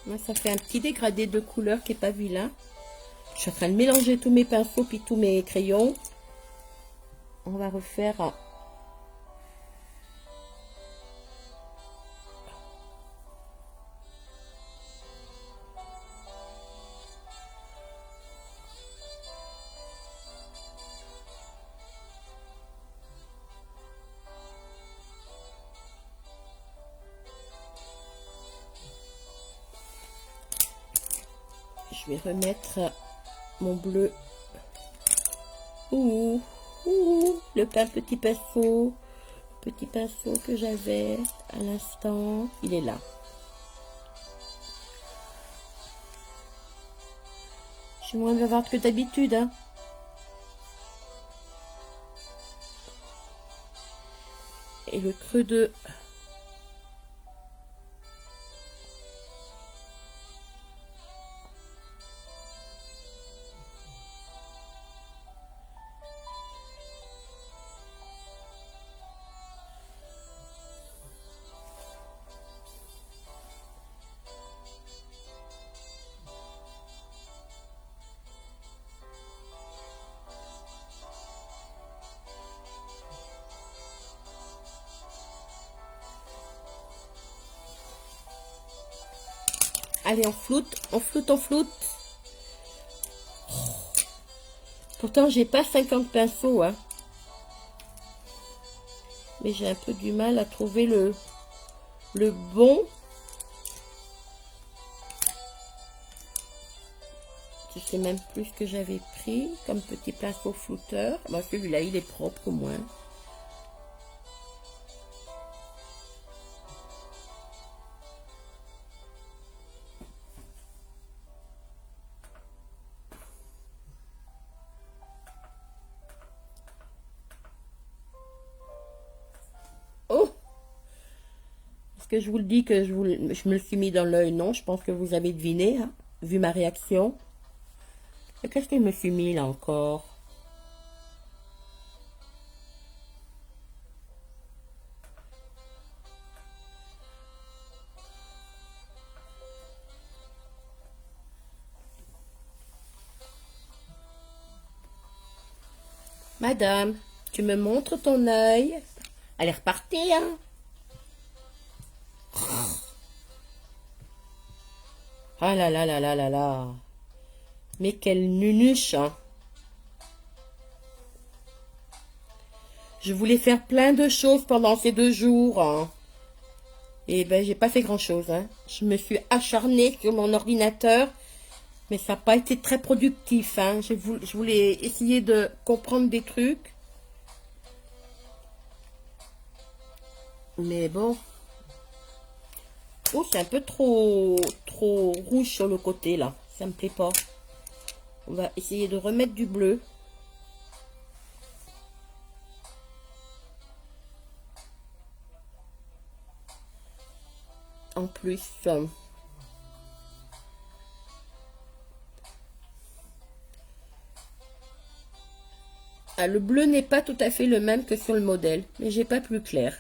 Moi, ça fait un petit dégradé de couleur qui est pas vilain. Je suis en train de mélanger tous mes pinceaux puis tous mes crayons. On va refaire. Je vais remettre mon bleu. Le petit pinceau que j'avais à l'instant, il est là. Je suis moins bavarde que d'habitude, hein. Et le creux de... Allez, on floute, on floute, on floute. Pourtant, j'ai pas 50 pinceaux, hein. Mais j'ai un peu du mal à trouver le bon. Je sais même plus ce que j'avais pris comme petit pinceau flouteur. Bon, celui-là, il est propre au moins. Oh! Est-ce que je vous le dis que je me le suis mis dans l'œil? Non, je pense que vous avez deviné, hein, vu ma réaction. Et qu'est-ce que je me suis mis là encore? Madame, tu me montres ton œil? Elle est repartie, hein? Ah là là là là là là. Mais quelle nunuche, hein. Je voulais faire plein de choses pendant ces 2 jours, hein. Et ben, j'ai pas fait grand-chose, hein. Je me suis acharnée sur mon ordinateur, mais ça n'a pas été très productif, hein. Je voulais essayer de comprendre des trucs. Mais bon. Oh, c'est un peu trop rouge sur le côté, là. Ça me plaît pas. On va essayer de remettre du bleu. En plus. Ah, le bleu n'est pas tout à fait le même que sur le modèle, mais j'ai pas plus clair.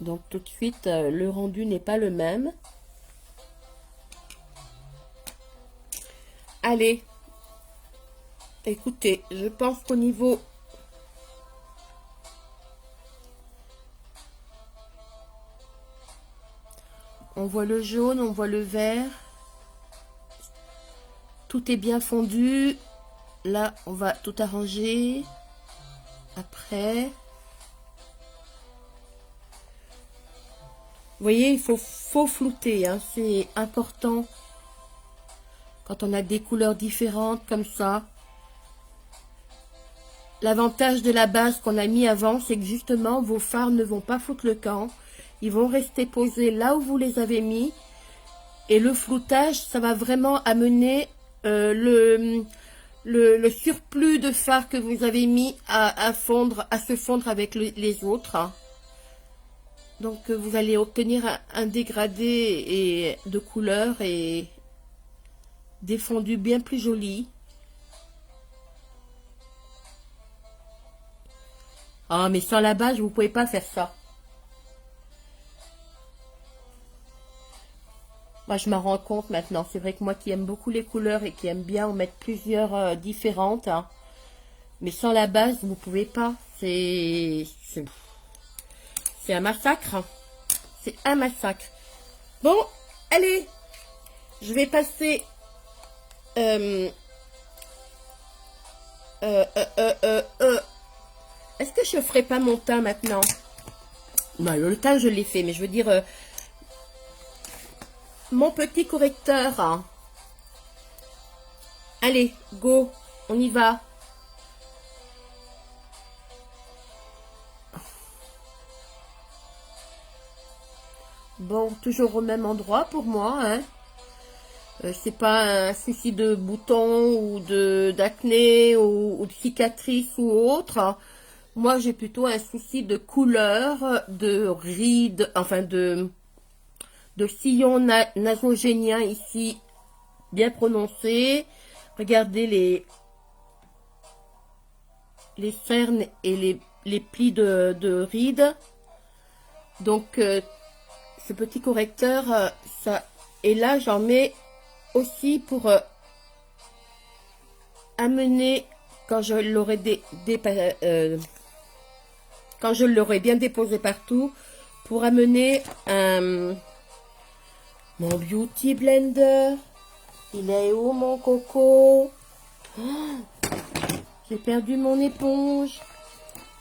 Donc tout de suite, le rendu n'est pas le même. Allez, écoutez, je pense qu'au niveau... On voit le jaune, on voit le vert. Tout est bien fondu. Là, on va tout arranger. Après... Vous voyez, il faut flouter, hein, c'est important quand on a des couleurs différentes comme ça. L'avantage de la base qu'on a mis avant, c'est que justement, vos fards ne vont pas foutre le camp. Ils vont rester posés là où vous les avez mis. Et le floutage, ça va vraiment amener le surplus de fard que vous avez mis à se fondre avec les autres, hein. Donc vous allez obtenir un dégradé de couleur et des fondus bien plus jolis. Ah, mais sans la base, vous pouvez pas faire ça. Moi, je m'en rends compte maintenant. C'est vrai que moi qui aime beaucoup les couleurs et qui aime bien en mettre plusieurs différentes, hein. Mais sans la base, vous pouvez pas. C'est un massacre, hein. C'est un massacre. Bon, allez. Je vais passer... Est-ce que je ferai pas mon teint maintenant? Non, le teint, je l'ai fait. Mais je veux dire... mon petit correcteur, hein. Allez, go. On y va. Bon, toujours au même endroit pour moi, hein. C'est pas un souci de boutons ou d'acné ou de cicatrices ou autre. Moi, j'ai plutôt un souci de couleur, de rides, enfin de sillon nasogénien ici, bien prononcé. Regardez les cernes et les plis de rides. Donc, ce petit correcteur, ça... Et là, j'en mets aussi pour amener, quand je l'aurai quand je l'aurai bien déposé partout, pour amener mon Beauty Blender. Il est où mon coco? Oh, j'ai perdu mon éponge.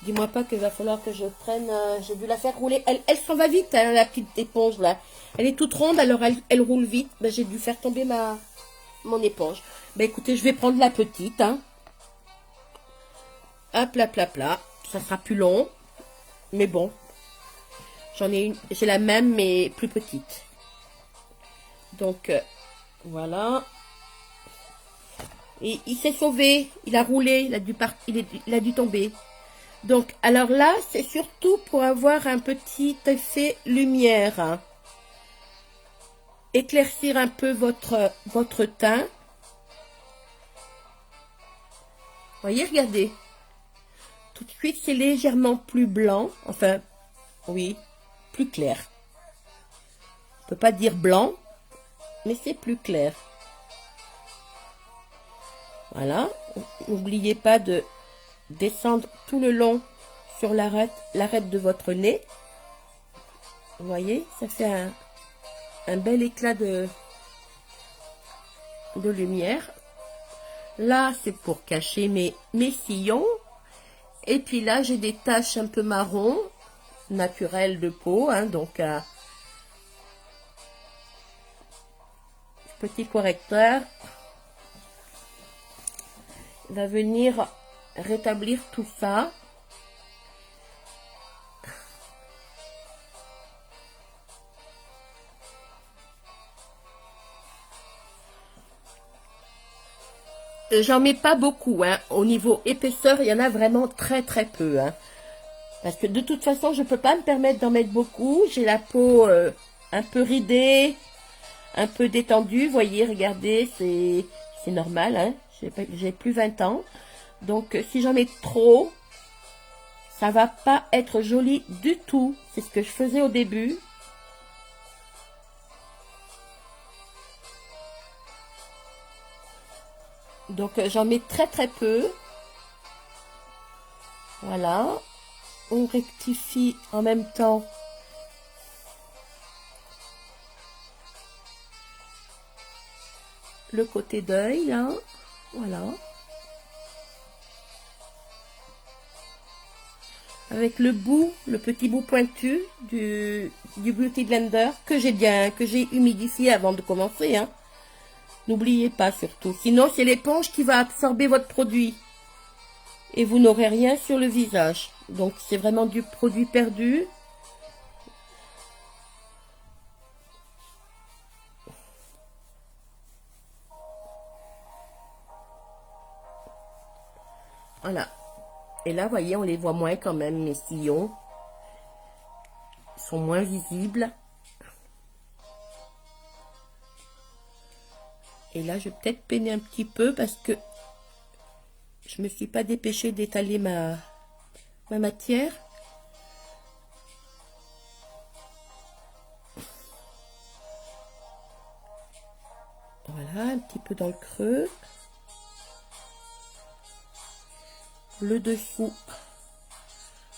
Dis-moi pas qu'il va falloir que je prenne... j'ai dû la faire rouler. Elle s'en va vite, hein, la petite éponge là. Elle est toute ronde, alors elle roule vite. Ben, j'ai dû faire tomber mon éponge. Ben écoutez, je vais prendre la petite. Hein. Hop, là, plat, plat. Ça sera plus long. Mais bon. J'en ai une. J'ai la même, mais plus petite. Donc, voilà. Et il s'est sauvé. Il a roulé. Il a dû tomber. Donc, alors là, c'est surtout pour avoir un petit effet lumière. Hein. Éclaircir un peu votre teint. Voyez, regardez. Tout de suite, c'est légèrement plus blanc. Enfin, oui, plus clair. On ne peut pas dire blanc, mais c'est plus clair. Voilà. N'oubliez pas de descendre tout le long sur l'arête de votre nez. Vous voyez, ça fait un bel éclat de lumière. Là, c'est pour cacher mes sillons. Et puis là, j'ai des taches un peu marron, naturelles de peau. Hein, donc, petit correcteur va venir rétablir tout ça. J'en mets pas beaucoup, hein. Au niveau épaisseur, il y en a vraiment très très peu, hein. Parce que de toute façon, je peux pas me permettre d'en mettre beaucoup. J'ai la peau un peu ridée, un peu détendue. Vous voyez, regardez, c'est normal, hein. J'ai plus 20 ans. Donc, si j'en mets trop, ça va pas être joli du tout. C'est ce que je faisais au début. Donc, j'en mets très très peu. Voilà. On rectifie en même temps le côté d'œil, là. Voilà. Avec le petit bout pointu du Beauty Blender que j'ai humidifié avant de commencer, hein. N'oubliez pas surtout. Sinon, c'est l'éponge qui va absorber votre produit. Et vous n'aurez rien sur le visage. Donc, c'est vraiment du produit perdu. Voilà. Et là, vous voyez, on les voit moins quand même, mes sillons. Ils sont moins visibles. Et là, je vais peut-être peiner un petit peu parce que je me suis pas dépêchée d'étaler ma matière. Voilà, un petit peu dans le creux. Le dessous. Vous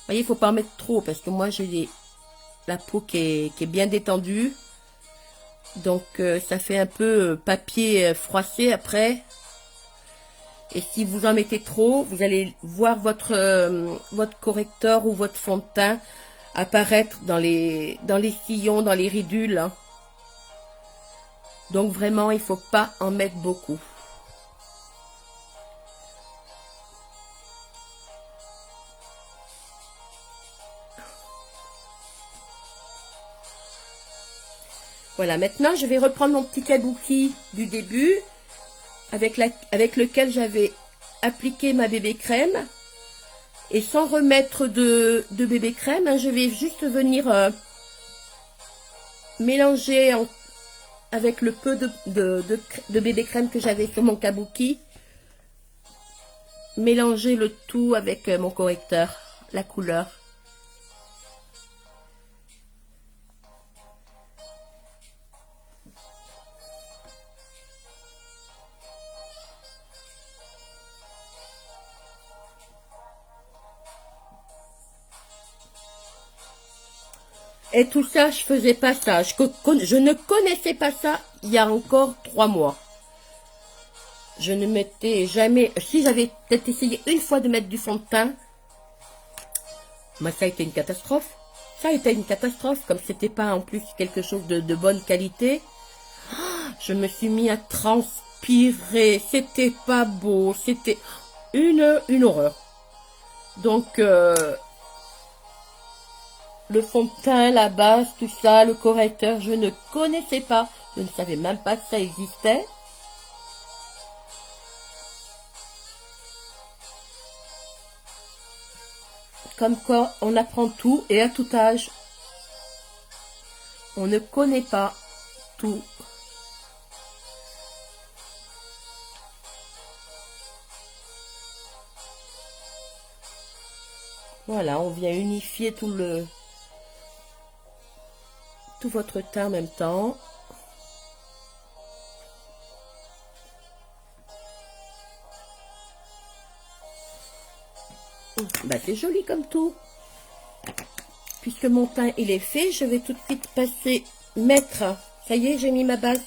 voyez, il faut pas en mettre trop parce que moi j'ai la peau qui est bien détendue. Donc ça fait un peu papier froissé après. Et si vous en mettez trop, vous allez voir votre correcteur ou votre fond de teint apparaître dans les sillons, dans les ridules. Hein. Donc vraiment, il faut pas en mettre beaucoup. Voilà, maintenant je vais reprendre mon petit kabuki du début avec lequel j'avais appliqué ma bébé crème. Et sans remettre de bébé crème, hein, je vais juste venir mélanger avec le peu de bébé crème que j'avais sur mon kabuki. Mélanger le tout avec mon correcteur, la couleur. Et tout ça, je faisais pas ça. Je ne connaissais pas ça il y a encore 3 mois. Je ne mettais jamais... Si j'avais peut-être essayé une fois de mettre du fond de teint, mais ça a été une catastrophe. Ça a été une catastrophe, comme c'était pas en plus quelque chose de bonne qualité. Je me suis mis à transpirer. C'était pas beau. C'était une horreur. Donc... le fond de teint, la base, tout ça, le correcteur, je ne connaissais pas. Je ne savais même pas que ça existait. Comme quoi, on apprend tout et à tout âge. On ne connaît pas tout. Voilà, on vient unifier tout votre teint en même temps. Bah, c'est joli comme tout. Puisque mon teint il est fait, je vais tout de suite mettre. Ça y est, j'ai mis ma base.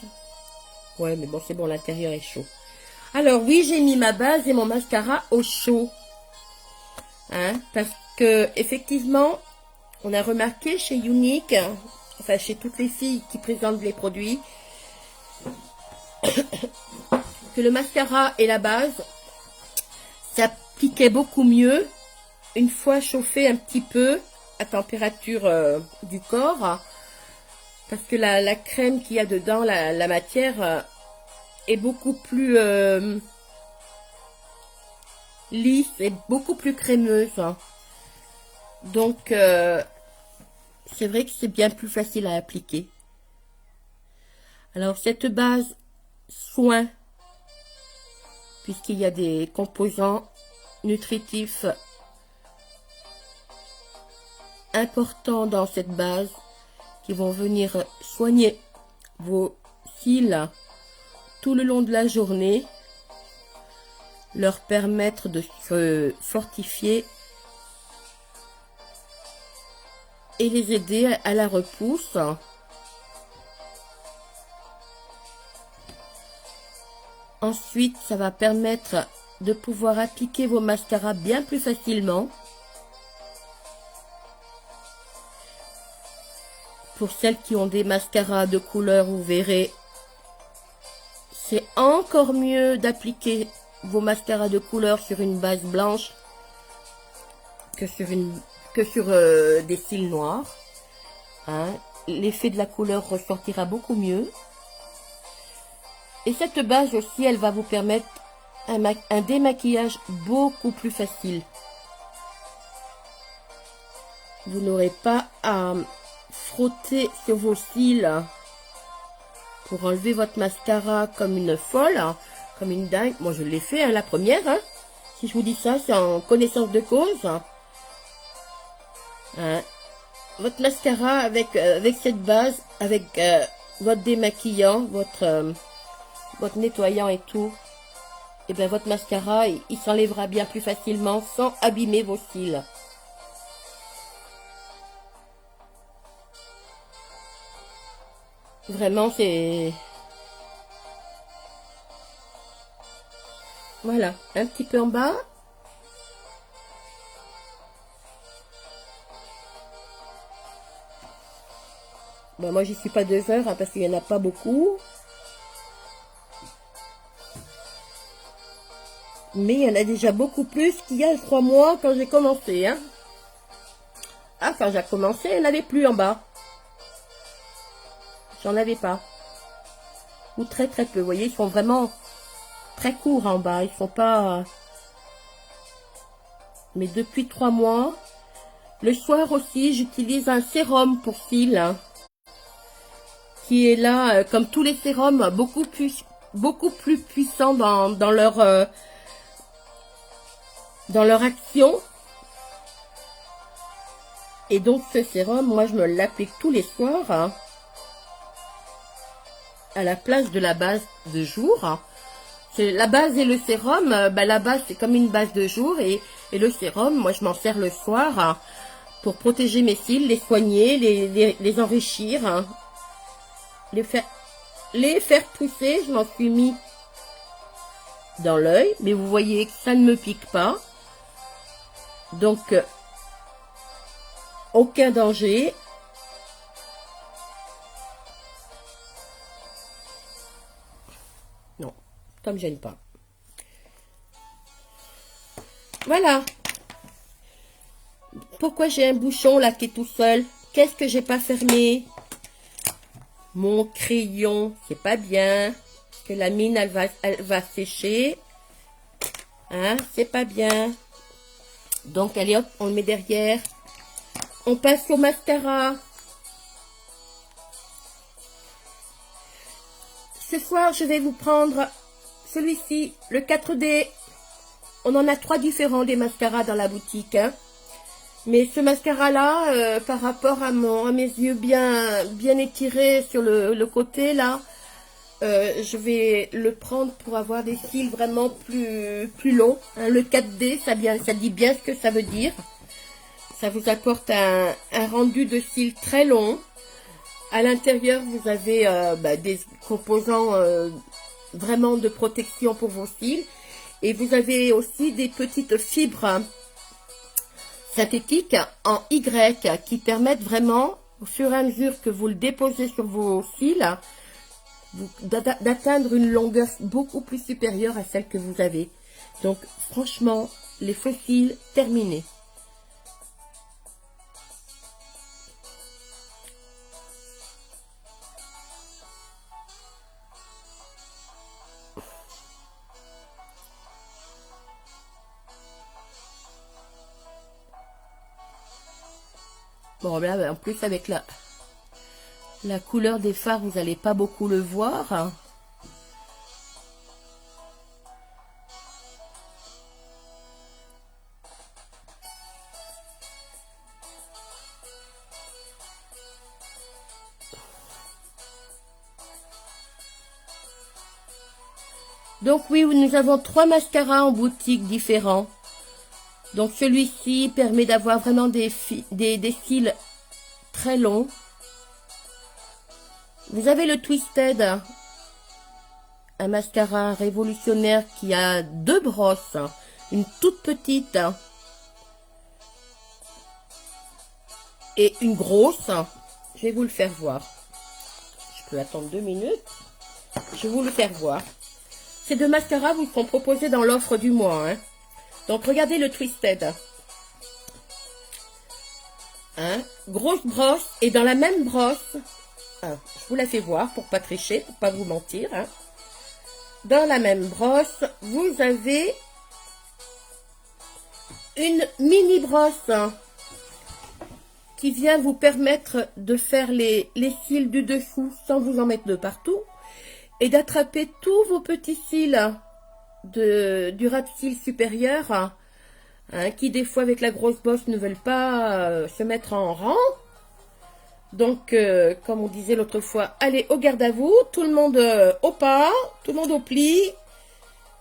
Ouais, mais bon, c'est bon, l'intérieur est chaud. Alors oui, j'ai mis ma base et mon mascara au chaud. Hein, parce que effectivement, on a remarqué chez Unique, enfin chez toutes les filles qui présentent les produits, que le mascara et la base s'appliquaient beaucoup mieux une fois chauffé un petit peu à température du corps, parce que la crème qu'il y a dedans, la matière, est beaucoup plus lisse et beaucoup plus crémeuse. Donc, c'est vrai que c'est bien plus facile à appliquer. Alors, cette base soin, puisqu'il y a des composants nutritifs importants dans cette base qui vont venir soigner vos cils tout le long de la journée, leur permettre de se fortifier et les aider à la repousse. Ensuite, ça va permettre de pouvoir appliquer vos mascaras bien plus facilement. Pour celles qui ont des mascaras de couleur, vous verrez, c'est encore mieux d'appliquer vos mascaras de couleur sur une base blanche que sur des cils noirs. Hein. L'effet de la couleur ressortira beaucoup mieux. Et cette base aussi, elle va vous permettre un démaquillage beaucoup plus facile. Vous n'aurez pas à frotter sur vos cils pour enlever votre mascara comme une folle, comme une dingue. Moi, je l'ai fait, hein, la première. Hein. Si je vous dis ça, c'est en connaissance de cause. Hein. Votre mascara avec cette base, avec votre démaquillant, votre nettoyant et tout, et bien votre mascara, il s'enlèvera bien plus facilement sans abîmer vos cils. Vraiment, c'est... Voilà, un petit peu en bas. Bon, moi, j'y suis pas 2 heures, hein, parce qu'il y en a pas beaucoup. Mais il y en a déjà beaucoup plus qu'il y a 3 mois quand j'ai commencé. Hein. Ah, quand j'ai commencé, il n'y en avait plus en bas. J'en avais pas. Ou très très peu. Vous voyez, ils sont vraiment très courts en bas. Ils sont pas... Mais depuis 3 mois, le soir aussi, j'utilise un sérum pour cils. Hein, qui est là, comme tous les sérums, beaucoup plus puissant dans leur action. Et donc ce sérum, moi je me l'applique tous les soirs, hein, à la place de la base de jour. Hein. C'est la base et le sérum, la base c'est comme une base de jour et le sérum, moi je m'en sers le soir, hein, pour protéger mes cils, les soigner, les enrichir, hein, les faire pousser. Je m'en suis mis dans l'œil, mais vous voyez que ça ne me pique pas. Donc, aucun danger. Non, ça me gêne pas. Voilà. Pourquoi j'ai un bouchon là qui est tout seul? Qu'est-ce que j'ai pas fermé? Mon crayon, c'est pas bien. Parce que la mine, elle va sécher. Hein, c'est pas bien. Donc, allez hop, on le met derrière. On passe au mascara. Ce soir, je vais vous prendre celui-ci, le 4D. On en a 3 différents des mascaras dans la boutique. Hein. Mais ce mascara-là, par rapport à mes yeux bien étirés sur le côté, là, je vais le prendre pour avoir des cils vraiment plus longs. Hein. Le 4D, ça dit bien ce que ça veut dire. Ça vous apporte un rendu de cils très long. À l'intérieur, vous avez des composants vraiment de protection pour vos cils. Et vous avez aussi des petites fibres synthétiques en Y qui permettent vraiment, au fur et à mesure que vous le déposez sur vos cils, d'atteindre une longueur beaucoup plus supérieure à celle que vous avez. Donc, franchement, les faux cils terminés. Bon, là, en plus, avec la couleur des fards, vous n'allez pas beaucoup le voir. Donc oui, nous avons 3 mascaras en boutique différents. Donc celui-ci permet d'avoir vraiment des cils très longs. Vous avez le Twisted, un mascara révolutionnaire qui a 2 brosses, une toute petite et une grosse. Je vais vous le faire voir. Je peux attendre 2 minutes. Je vais vous le faire voir. Ces 2 mascaras vous sont proposés dans l'offre du mois. Hein. Donc, regardez le Twisted. Hein, grosse brosse. Et dans la même brosse, hein, je vous la fais voir pour pas tricher, pour pas vous mentir. Hein. Dans la même brosse, vous avez une mini brosse qui vient vous permettre de faire les cils du dessous sans vous en mettre de partout. Et d'attraper tous vos petits cils du ras de cils supérieur, hein, qui des fois avec la grosse bosse ne veulent pas se mettre en rang. Donc, comme on disait l'autre fois, allez au garde à vous, tout le monde au pas, tout le monde au pli.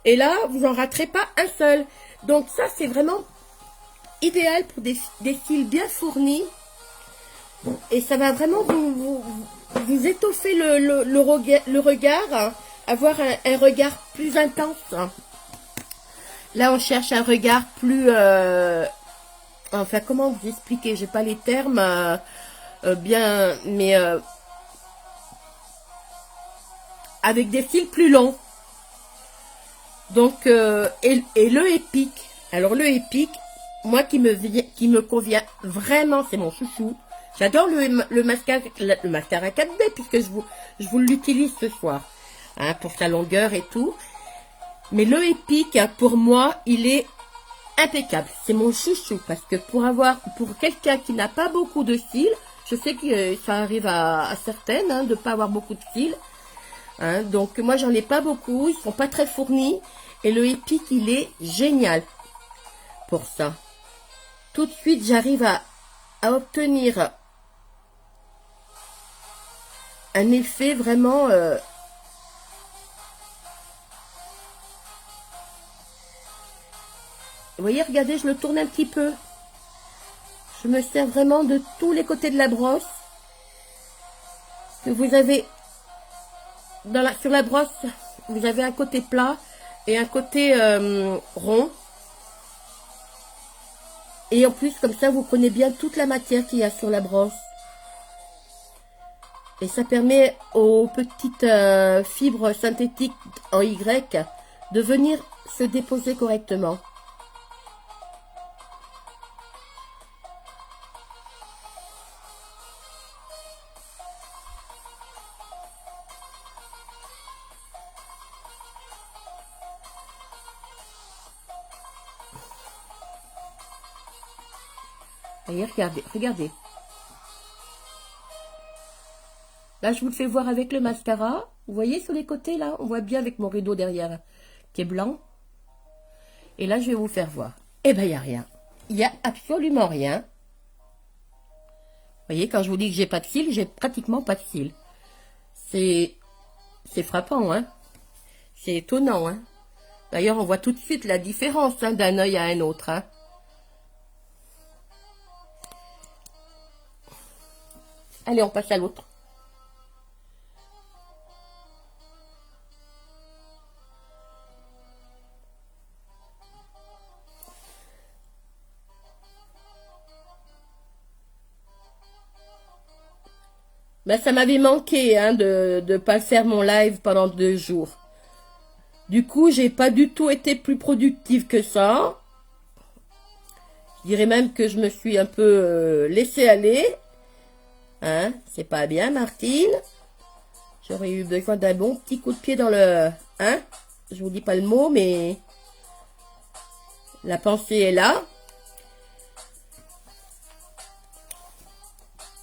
Et là, vous n'en raterez pas un seul. Donc ça, c'est vraiment idéal pour des cils bien fournis. Et ça va vraiment vous étoffer le regard, hein, avoir un regard plus intense. Là, on cherche un regard plus... enfin, comment vous expliquer? J'ai pas les termes bien, mais avec des cils plus longs. Donc, et le épique. Alors, le épique, moi, qui me convient vraiment, c'est mon chouchou. J'adore le mascara 4B, puisque je vous l'utilise ce soir, hein, pour sa longueur et tout. Mais le épique, pour moi, il est impeccable. C'est mon chouchou, parce que pour quelqu'un qui n'a pas beaucoup de cils, je sais que ça arrive à certaines, hein, de pas avoir beaucoup de cils. Hein, donc, moi, j'en ai pas beaucoup, ils sont pas très fournis. Et le épique, il est génial pour ça. Tout de suite, j'arrive à obtenir un effet vraiment... Vous voyez, regardez, je le tourne un petit peu. Je me sers vraiment de tous les côtés de la brosse. Que vous avez... sur la brosse, vous avez un côté plat et un côté rond. Et en plus, comme ça, vous prenez bien toute la matière qu'il y a sur la brosse. Et ça permet aux petites fibres synthétiques en Y de venir se déposer correctement. Allez, regardez, regardez. Là, je vous le fais voir avec le mascara. Vous voyez sur les côtés, là, on voit bien avec mon rideau derrière, qui est blanc. Et là, je vais vous faire voir. Eh ben, il n'y a rien. Il n'y a absolument rien. Vous voyez, quand je vous dis que j'ai pas de cils, j'ai pratiquement pas de cils. C'est frappant, hein. C'est étonnant, hein. D'ailleurs, on voit tout de suite la différence, hein, d'un œil à un autre, hein. Allez, on passe à l'autre. Ben, ça m'avait manqué, hein, de pas faire mon live pendant 2 jours. Du coup, j'ai pas du tout été plus productive que ça. Je dirais même que je me suis un peu laissée aller. Hein, c'est pas bien, Martine. J'aurais eu besoin d'un bon petit coup de pied dans le... Hein, je vous dis pas le mot, mais... La pensée est là.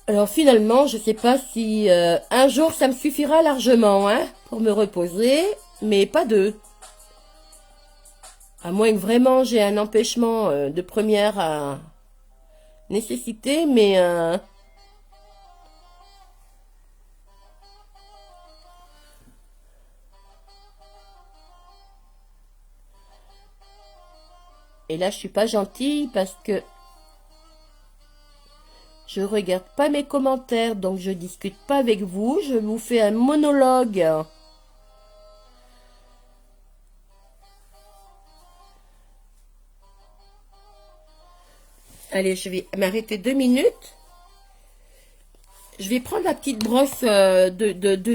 Alors finalement, je sais pas si un jour ça me suffira largement, hein, pour me reposer, mais pas 2. À moins que vraiment j'ai un empêchement de première nécessité, mais... Et là, je suis pas gentille parce que je regarde pas mes commentaires, donc je discute pas avec vous. Je vous fais un monologue. Allez, je vais m'arrêter 2 minutes. Je vais prendre la petite brosse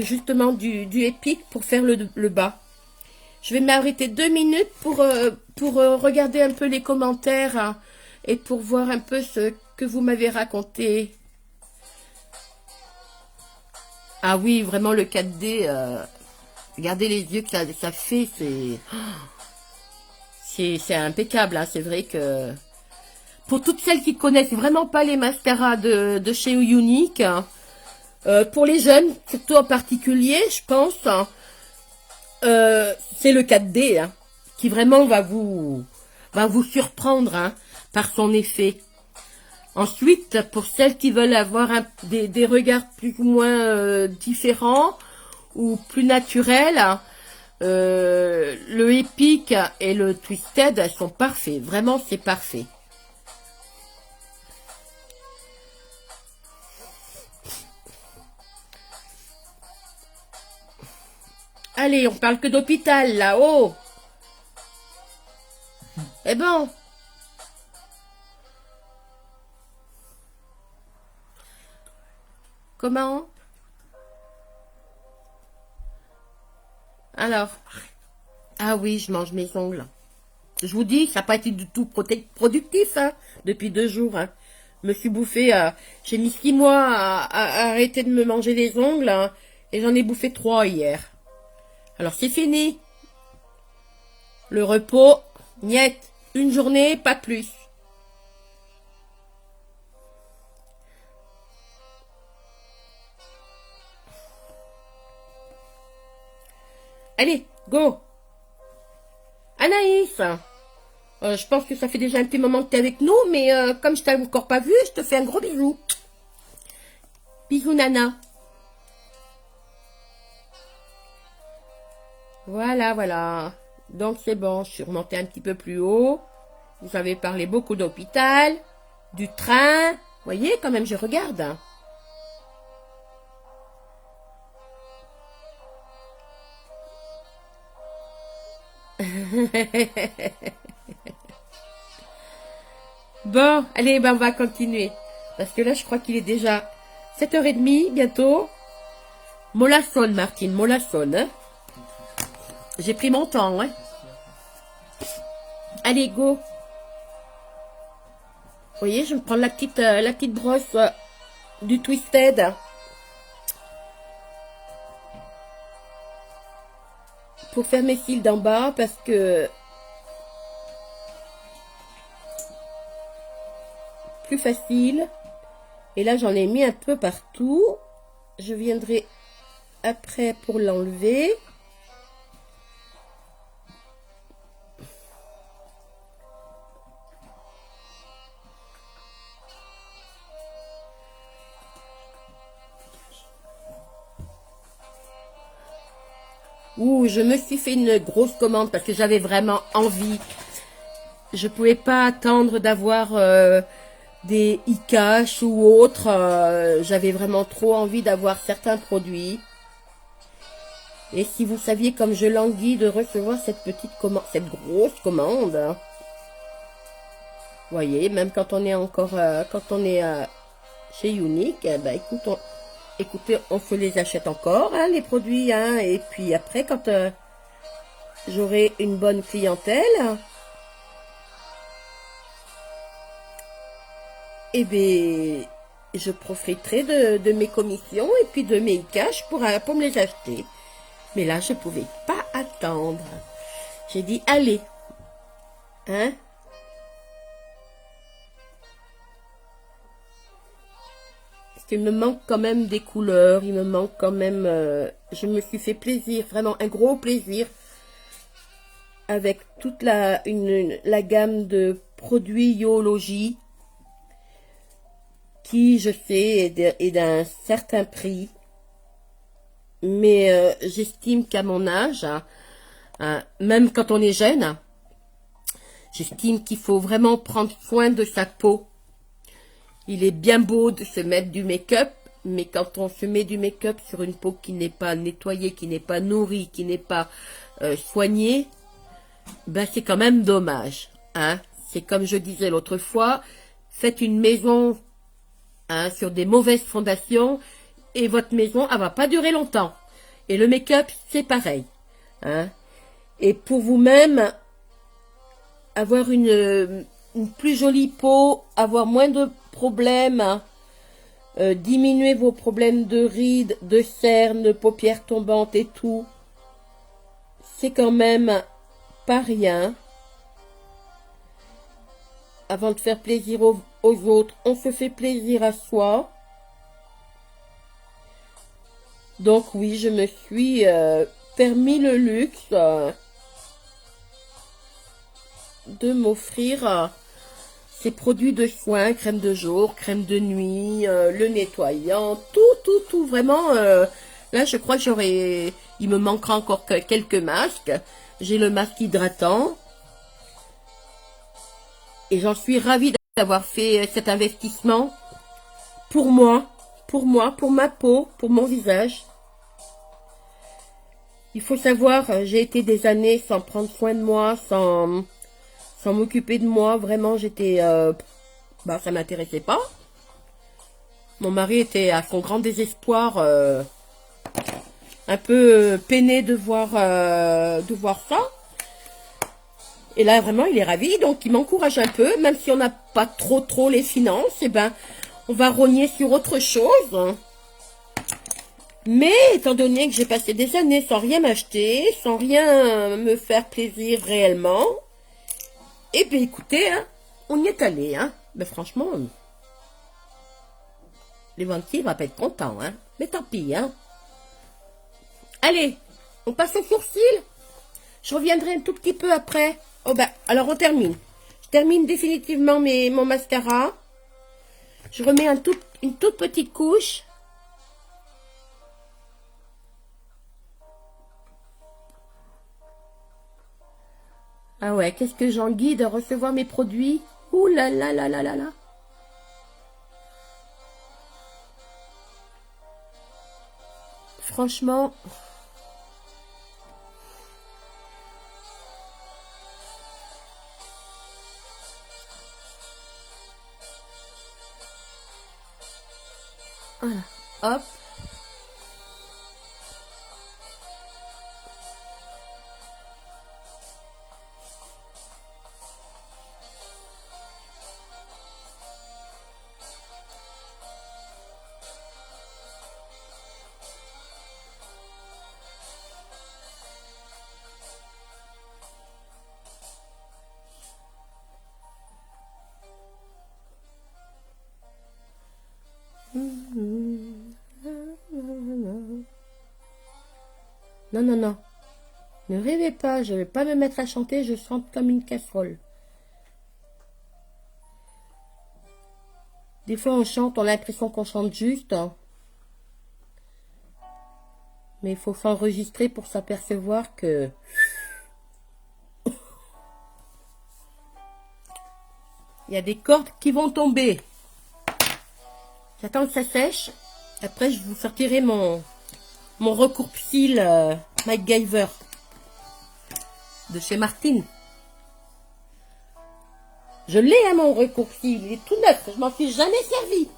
justement du épique pour faire le bas. Je vais m'arrêter 2 minutes pour regarder un peu les commentaires, hein, et pour voir un peu ce que vous m'avez raconté. Ah oui, vraiment le 4D, regardez les yeux que ça fait, c'est impeccable, hein, c'est vrai que... Pour toutes celles qui connaissent vraiment pas les mascaras de chez Unique, hein, pour les jeunes, surtout en particulier, je pense, hein, c'est le 4D, hein, qui vraiment va vous surprendre, hein, par son effet. Ensuite, pour celles qui veulent avoir des regards plus ou moins différents ou plus naturels, le Epic et le Twisted sont parfaits. Vraiment, c'est parfait. Allez, on parle que d'hôpital, là-haut. Eh bon. Comment? Alors? Ah oui, je mange mes ongles. Je vous dis, ça n'a pas été du tout productif, hein, depuis 2 jours. Hein. Je me suis bouffé, j'ai mis 6 mois à arrêter de me manger les ongles, hein, et j'en ai bouffé 3 hier. Alors c'est fini. Le repos, niet, une journée, pas plus. Allez, go. Anaïs, je pense que ça fait déjà un petit moment que tu es avec nous, mais comme je t'ai encore pas vu, je te fais un gros bisou. Bisous Nana. Voilà, voilà. Donc c'est bon, je suis remontée un petit peu plus haut. Vous avez parlé beaucoup d'hôpital, du train. Vous voyez, quand même, je regarde. Bon, allez, ben on va continuer. Parce que là, je crois qu'il est déjà 7h30, bientôt. Mollasson, Martine, Mollasson. Hein. J'ai pris mon temps. Hein. Allez, go. Vous voyez, je vais me prendre la petite brosse du Twisted. Pour faire mes cils d'en bas, parce que plus facile. Et là, j'en ai mis un peu partout. Je viendrai après pour l'enlever. Ouh, je me suis fait une grosse commande parce que j'avais vraiment envie. Je pouvais pas attendre d'avoir des e-cash ou autres. J'avais vraiment trop envie d'avoir certains produits. Et si vous saviez comme je languis de recevoir cette petite commande, cette grosse commande. Vous voyez, même quand on est encore, quand on est chez Unique, bah écoutez, on se les achète encore, hein, les produits, hein, et puis après, quand j'aurai une bonne clientèle, eh bien, je profiterai de mes commissions et puis de mes cash pour me les acheter. Mais là, je pouvais pas attendre. J'ai dit, allez, hein. Il me manque quand même des couleurs, il me manque quand même... je me suis fait plaisir, vraiment un gros plaisir, avec toute la gamme de produits Yologie, qui, je sais, est d'un certain prix. Mais j'estime qu'à mon âge, même quand on est jeune, j'estime qu'il faut vraiment prendre soin de sa peau. Il est bien beau de se mettre du make-up, mais quand on se met du make-up sur une peau qui n'est pas nettoyée, qui n'est pas nourrie, qui n'est pas soignée, ben c'est quand même dommage. Hein. C'est comme je disais l'autre fois, faites une maison sur des mauvaises fondations et votre maison, elle va pas durer longtemps. Et le make-up, c'est pareil. Hein. Et pour vous-même, avoir une plus jolie peau, avoir moins de problèmes, diminuer vos problèmes de rides, de cernes, de paupières tombantes et tout, c'est quand même pas rien. Avant de faire plaisir aux autres, on se fait plaisir à soi. Donc oui, je me suis permis le luxe de m'offrir ces produits de soins, crème de jour, crème de nuit, le nettoyant, tout, vraiment. Là, je crois que il me manquera encore quelques masques. J'ai le masque hydratant. Et j'en suis ravie d'avoir fait cet investissement pour moi, pour ma peau, pour mon visage. Il faut savoir, j'ai été des années sans prendre soin de moi, sans m'occuper de moi. Vraiment, j'étais... ça m'intéressait pas. Mon mari était à son grand désespoir, un peu peiné de voir ça. Et là, vraiment, il est ravi. Donc, il m'encourage un peu. Même si on n'a pas trop les finances, eh ben, on va rogner sur autre chose. Mais, étant donné que j'ai passé des années sans rien m'acheter, sans rien me faire plaisir réellement, eh bien, écoutez, hein, on y est allé, hein. Mais franchement, les banquiers vont pas être contents, hein. Mais tant pis, hein. Allez, on passe aux sourcils. Je reviendrai un tout petit peu après. Oh ben, alors on termine. Je termine définitivement mon mascara. Je remets une toute petite couche. Ah ouais, qu'est-ce que j'enguis de recevoir mes produits. Ouh là là là là là là. Franchement... Voilà, hop. Non, non, non. Ne rêvez pas, je ne vais pas me mettre à chanter, je chante comme une casserole. Des fois, on chante, on a l'impression qu'on chante juste. Mais il faut s'enregistrer pour s'apercevoir que... il y a des cordes qui vont tomber. J'attends que ça sèche. Après, je vous sortirai mon recours-cils MacGyver de chez Martine. Je l'ai à mon recours-cils, il est tout neuf, je m'en suis jamais servi.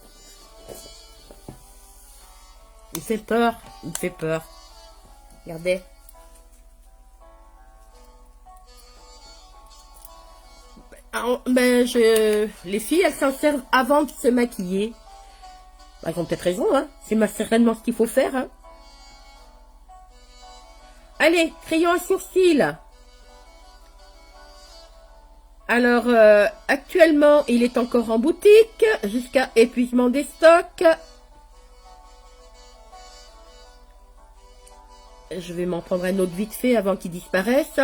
Il me fait peur, il me fait peur. Regardez. Les filles, elles s'en servent avant de se maquiller. Elles ont peut-être raison, hein. C'est certainement ce qu'il faut faire, hein. Allez, crayon à sourcils. Alors, actuellement, il est encore en boutique jusqu'à épuisement des stocks. Je vais m'en prendre un autre vite fait avant qu'il disparaisse.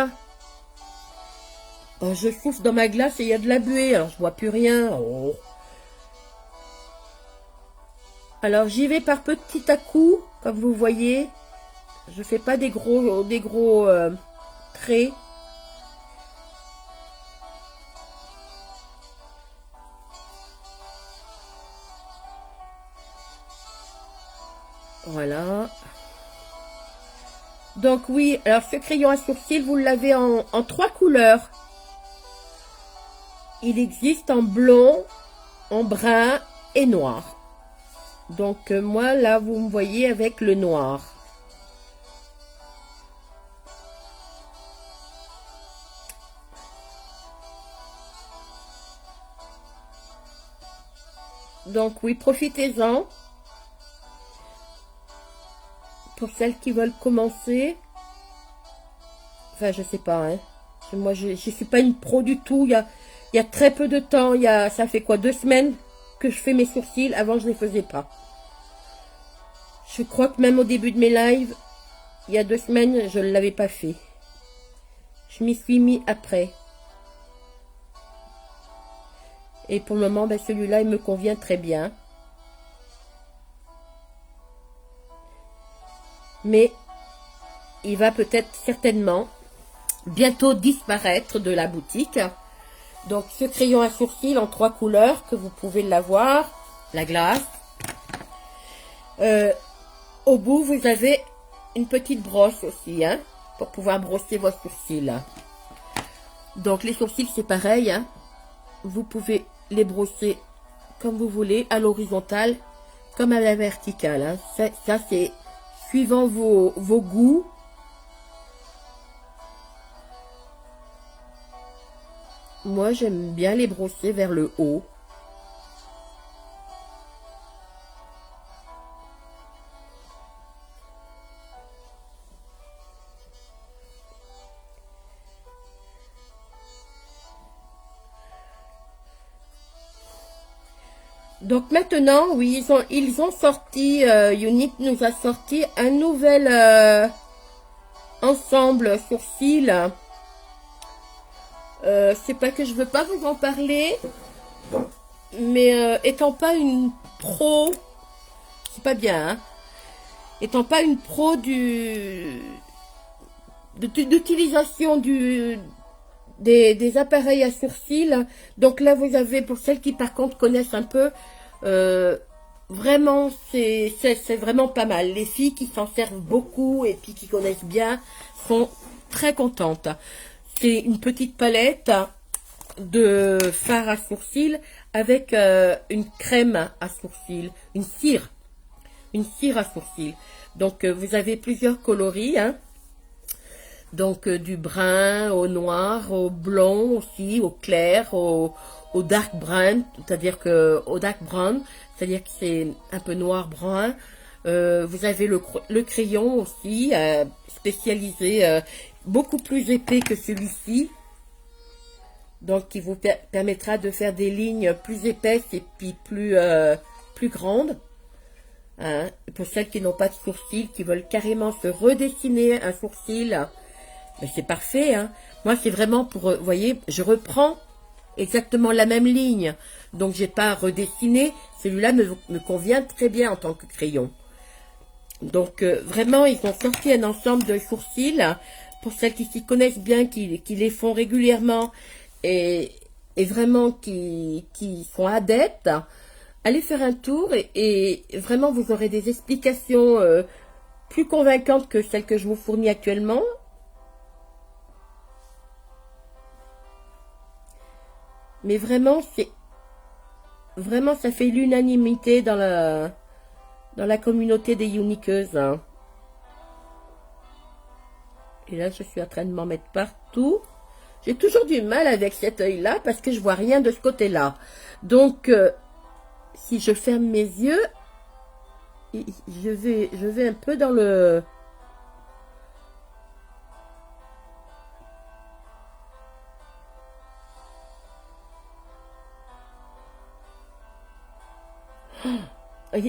Oh, je souffle dans ma glace et il y a de la buée, alors je vois plus rien. Oh. Alors, j'y vais par petit à coup, comme vous voyez. Je fais pas des gros traits. Voilà. Donc oui, alors ce crayon à sourcils, vous l'avez en 3 couleurs. Il existe en blond, en brun et noir. Donc moi là, vous me voyez avec le noir. Donc oui, profitez-en. Pour celles qui veulent commencer. Enfin, je sais pas, hein. Moi, je suis pas une pro du tout. Il y a très peu de temps. Ça fait quoi, 2 semaines que je fais mes sourcils. Avant, je les faisais pas. Je crois que même au début de mes lives, il y a 2 semaines, je ne l'avais pas fait. Je m'y suis mis après. Et pour le moment, ben, celui-là, il me convient très bien. Mais il va peut-être certainement bientôt disparaître de la boutique. Donc ce crayon à sourcils en 3 couleurs que vous pouvez l'avoir, la glace. Au bout, vous avez une petite brosse aussi, hein, pour pouvoir brosser vos sourcils. Donc les sourcils, c'est pareil, hein. Vous pouvez les brosser comme vous voulez, à l'horizontale comme à la verticale. Hein. Ça c'est suivant vos goûts. Moi, j'aime bien les brosser vers le haut. Donc maintenant, oui, ils ont sorti, Unique nous a sorti un nouvel ensemble sourcils. C'est pas que je veux pas vous en parler, mais étant pas une pro, c'est pas bien, hein, étant pas une pro d'utilisation des appareils à sourcils. Donc là, vous avez, pour celles qui par contre connaissent un peu, vraiment, c'est vraiment pas mal. Les filles qui s'en servent beaucoup et puis qui connaissent bien sont très contentes. C'est une petite palette de fard à sourcils avec une crème à sourcils, une cire à sourcils. Donc vous avez plusieurs coloris, hein. Donc du brun au noir, au blond aussi, au clair, au dark brown, c'est-à-dire que c'est-à-dire que c'est un peu noir brun. Vous avez le crayon aussi spécialisé, beaucoup plus épais que celui-ci, donc qui vous permettra de faire des lignes plus épaisses et puis plus grandes. Hein, pour celles qui n'ont pas de sourcils, qui veulent carrément se redessiner un sourcil, mais c'est parfait. Hein. Moi, c'est vraiment pour, vous voyez, je reprends exactement la même ligne, donc j'ai pas redessiné. Celui-là me convient très bien en tant que crayon. Donc vraiment, ils ont sorti un ensemble de sourcils pour celles qui s'y connaissent bien, qui les font régulièrement et vraiment qui sont adeptes. Allez faire un tour et vraiment vous aurez des explications plus convaincantes que celles que je vous fournis actuellement. Mais vraiment, ça fait l'unanimité dans la communauté des uniqueuses. Hein. Et là, je suis en train de m'en mettre partout. J'ai toujours du mal avec cet œil-là parce que je vois rien de ce côté-là. Donc, si je ferme mes yeux, je vais un peu dans le...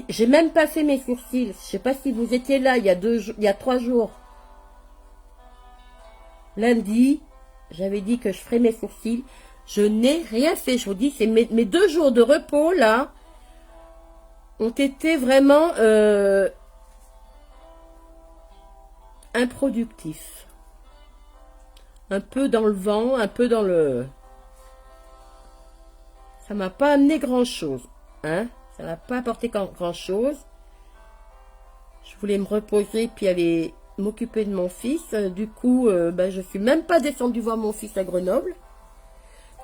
J'ai même pas fait mes sourcils. Je sais pas si vous étiez là il y a 3 jours. Lundi, j'avais dit que je ferais mes sourcils. Je n'ai rien fait. Je vous dis, c'est mes 2 jours de repos là ont été vraiment improductifs. Un peu dans le vent, un peu dans le... Ça m'a pas amené grand chose, hein. Ça n'a pas apporté grand chose. Je voulais me reposer puis aller m'occuper de mon fils. Du coup, ben, je suis même pas descendue voir mon fils à Grenoble.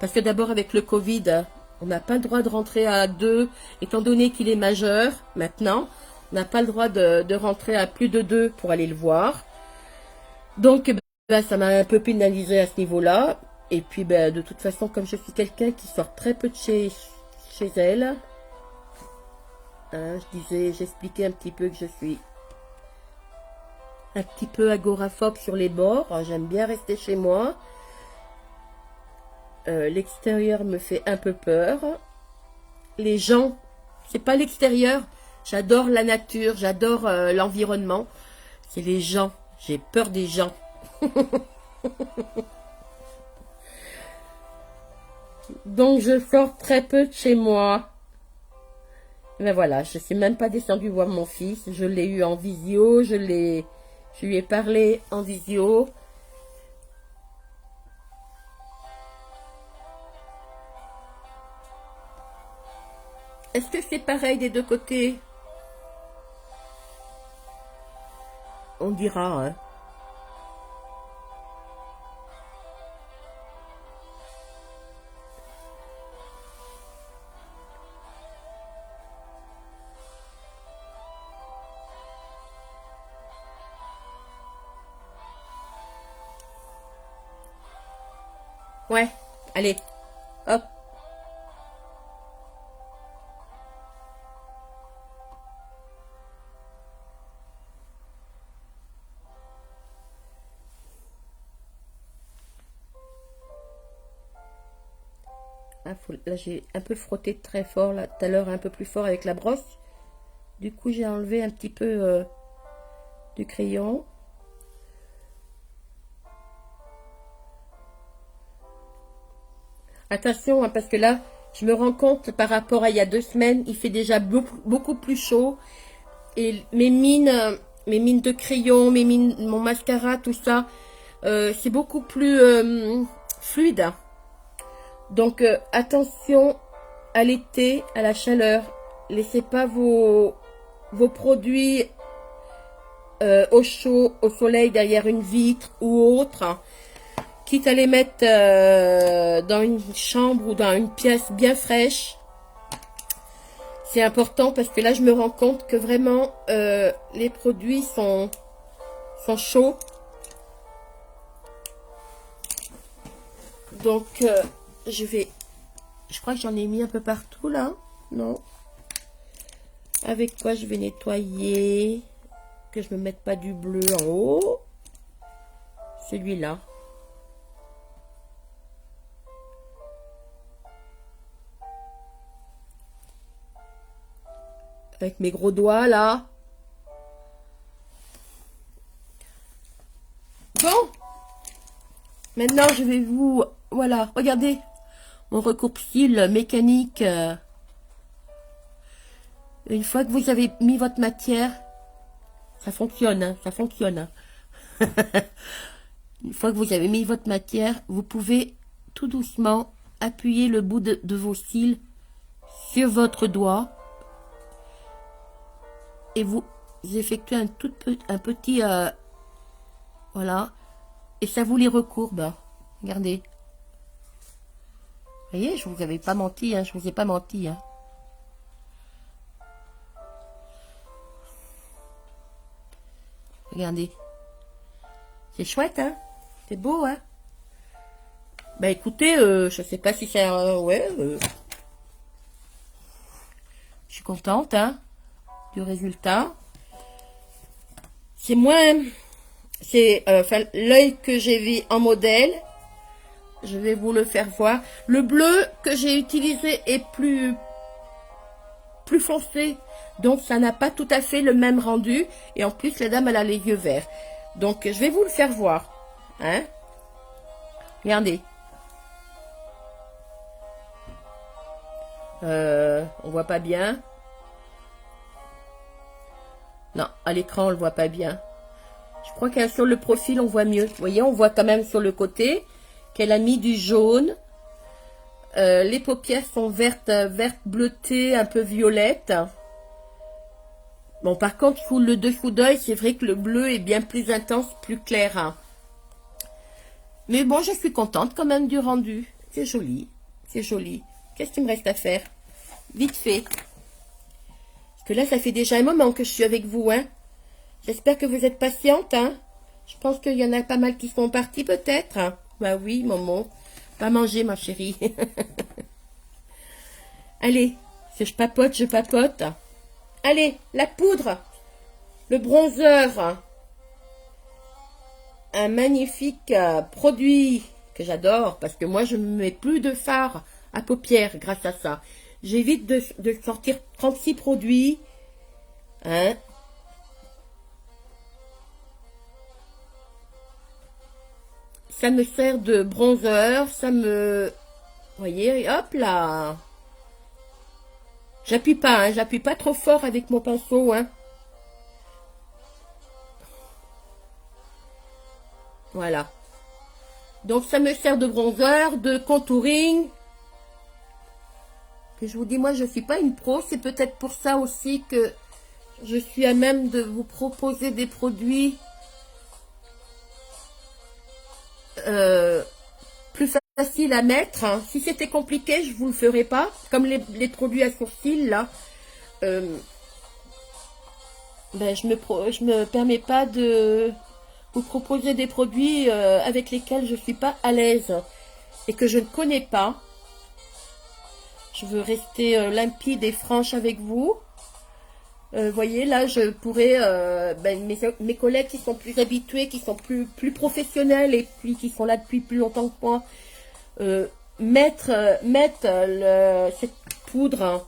Parce que d'abord, avec le Covid, on n'a pas le droit de rentrer à 2. Étant donné qu'il est majeur, maintenant, on n'a pas le droit de rentrer à plus de 2 pour aller le voir. Donc, ben, ça m'a un peu pénalisé à ce niveau-là. Et puis, ben, de toute façon, comme je suis quelqu'un qui sort très peu de chez elle... Hein, j'expliquais un petit peu que je suis un petit peu agoraphobe sur les bords. J'aime bien rester chez moi. L'extérieur me fait un peu peur. Les gens, c'est pas l'extérieur. J'adore la nature, j'adore l'environnement. C'est les gens. J'ai peur des gens. Donc je sors très peu de chez moi. Mais voilà, je suis même pas descendue voir mon fils. Je l'ai eu en visio, je lui ai parlé en visio. Est-ce que c'est pareil des deux côtés? On dira, hein. Ouais, allez, hop. Ah, là, j'ai un peu frotté très fort, là, tout à l'heure, un peu plus fort avec la brosse. Du coup, j'ai enlevé un petit peu du crayon. Attention, hein, parce que là, je me rends compte par rapport à il y a 2 semaines, il fait déjà beaucoup plus chaud. Et mes mines de crayon, mon mascara, tout ça, c'est beaucoup plus fluide. Donc, attention à l'été, à la chaleur. Laissez pas vos produits au chaud, au soleil, derrière une vitre ou autre. Quitte à les mettre dans une chambre ou dans une pièce bien fraîche. C'est important parce que là, je me rends compte que vraiment, les produits sont chauds. Donc, je crois que j'en ai mis un peu partout là. Non. Avec quoi je vais nettoyer. Que je ne me mette pas du bleu en haut. Celui-là. Avec mes gros doigts là. Bon. Maintenant, je vais vous... Voilà, regardez. Mon recoupe-cils mécanique. Une fois que vous avez mis votre matière, ça fonctionne, hein, ça fonctionne. Hein. Une fois que vous avez mis votre matière, vous pouvez tout doucement appuyer le bout de vos cils sur votre doigt. Et vous effectuez un petit... voilà. Et ça vous les recourbe. Regardez. Vous voyez, je vous avais pas menti, hein, je vous ai pas menti. Hein. Regardez. C'est chouette, hein. C'est beau, hein. Bah écoutez, je sais pas si ça... ouais. Je suis contente, hein, du résultat. C'est moins... C'est l'œil que j'ai vu en modèle. Je vais vous le faire voir. Le bleu que j'ai utilisé est plus foncé. Donc, ça n'a pas tout à fait le même rendu. Et en plus, la dame, elle a les yeux verts. Donc, je vais vous le faire voir. Hein? Regardez. On voit pas bien. Non, à l'écran, on le voit pas bien. Je crois que sur le profil, on voit mieux. Vous voyez, on voit quand même sur le côté qu'elle a mis du jaune. Les paupières sont vertes bleutées, un peu violettes. Bon, par contre, sous le dessous d'œil, c'est vrai que le bleu est bien plus intense, plus clair. Hein. Mais bon, je suis contente quand même du rendu. C'est joli, c'est joli. Qu'est-ce qu'il me reste à faire? Vite fait. Parce que là, ça fait déjà un moment que je suis avec vous, hein. J'espère que vous êtes patiente, hein. Je pense qu'il y en a pas mal qui sont partis, peut-être. Hein. Bah oui, maman. Pas manger, ma chérie. Allez, si je papote. Allez, la poudre. Le bronzer. Un magnifique produit que j'adore. Parce que moi, je ne mets plus de fard à paupières grâce à ça. J'évite de sortir 36 produits. Hein. Ça me sert de bronzer, ça me Voyez, hop là. J'appuie pas, hein, j'appuie pas trop fort avec mon pinceau, hein. Voilà. Donc ça me sert de bronzer, de contouring. Que je vous dis, moi je suis pas une pro, c'est peut-être pour ça aussi que je suis à même de vous proposer des produits plus faciles à mettre. Hein. Si c'était compliqué, je vous le ferais pas. Comme les produits à sourcils là, ben je me permets pas de vous proposer des produits avec lesquels je suis pas à l'aise et que je ne connais pas. Je veux rester limpide et franche avec vous. Voyez, là, je pourrais, mes collègues qui sont plus habitués, qui sont plus professionnels et puis qui sont là depuis plus longtemps que moi, mettre cette poudre hein,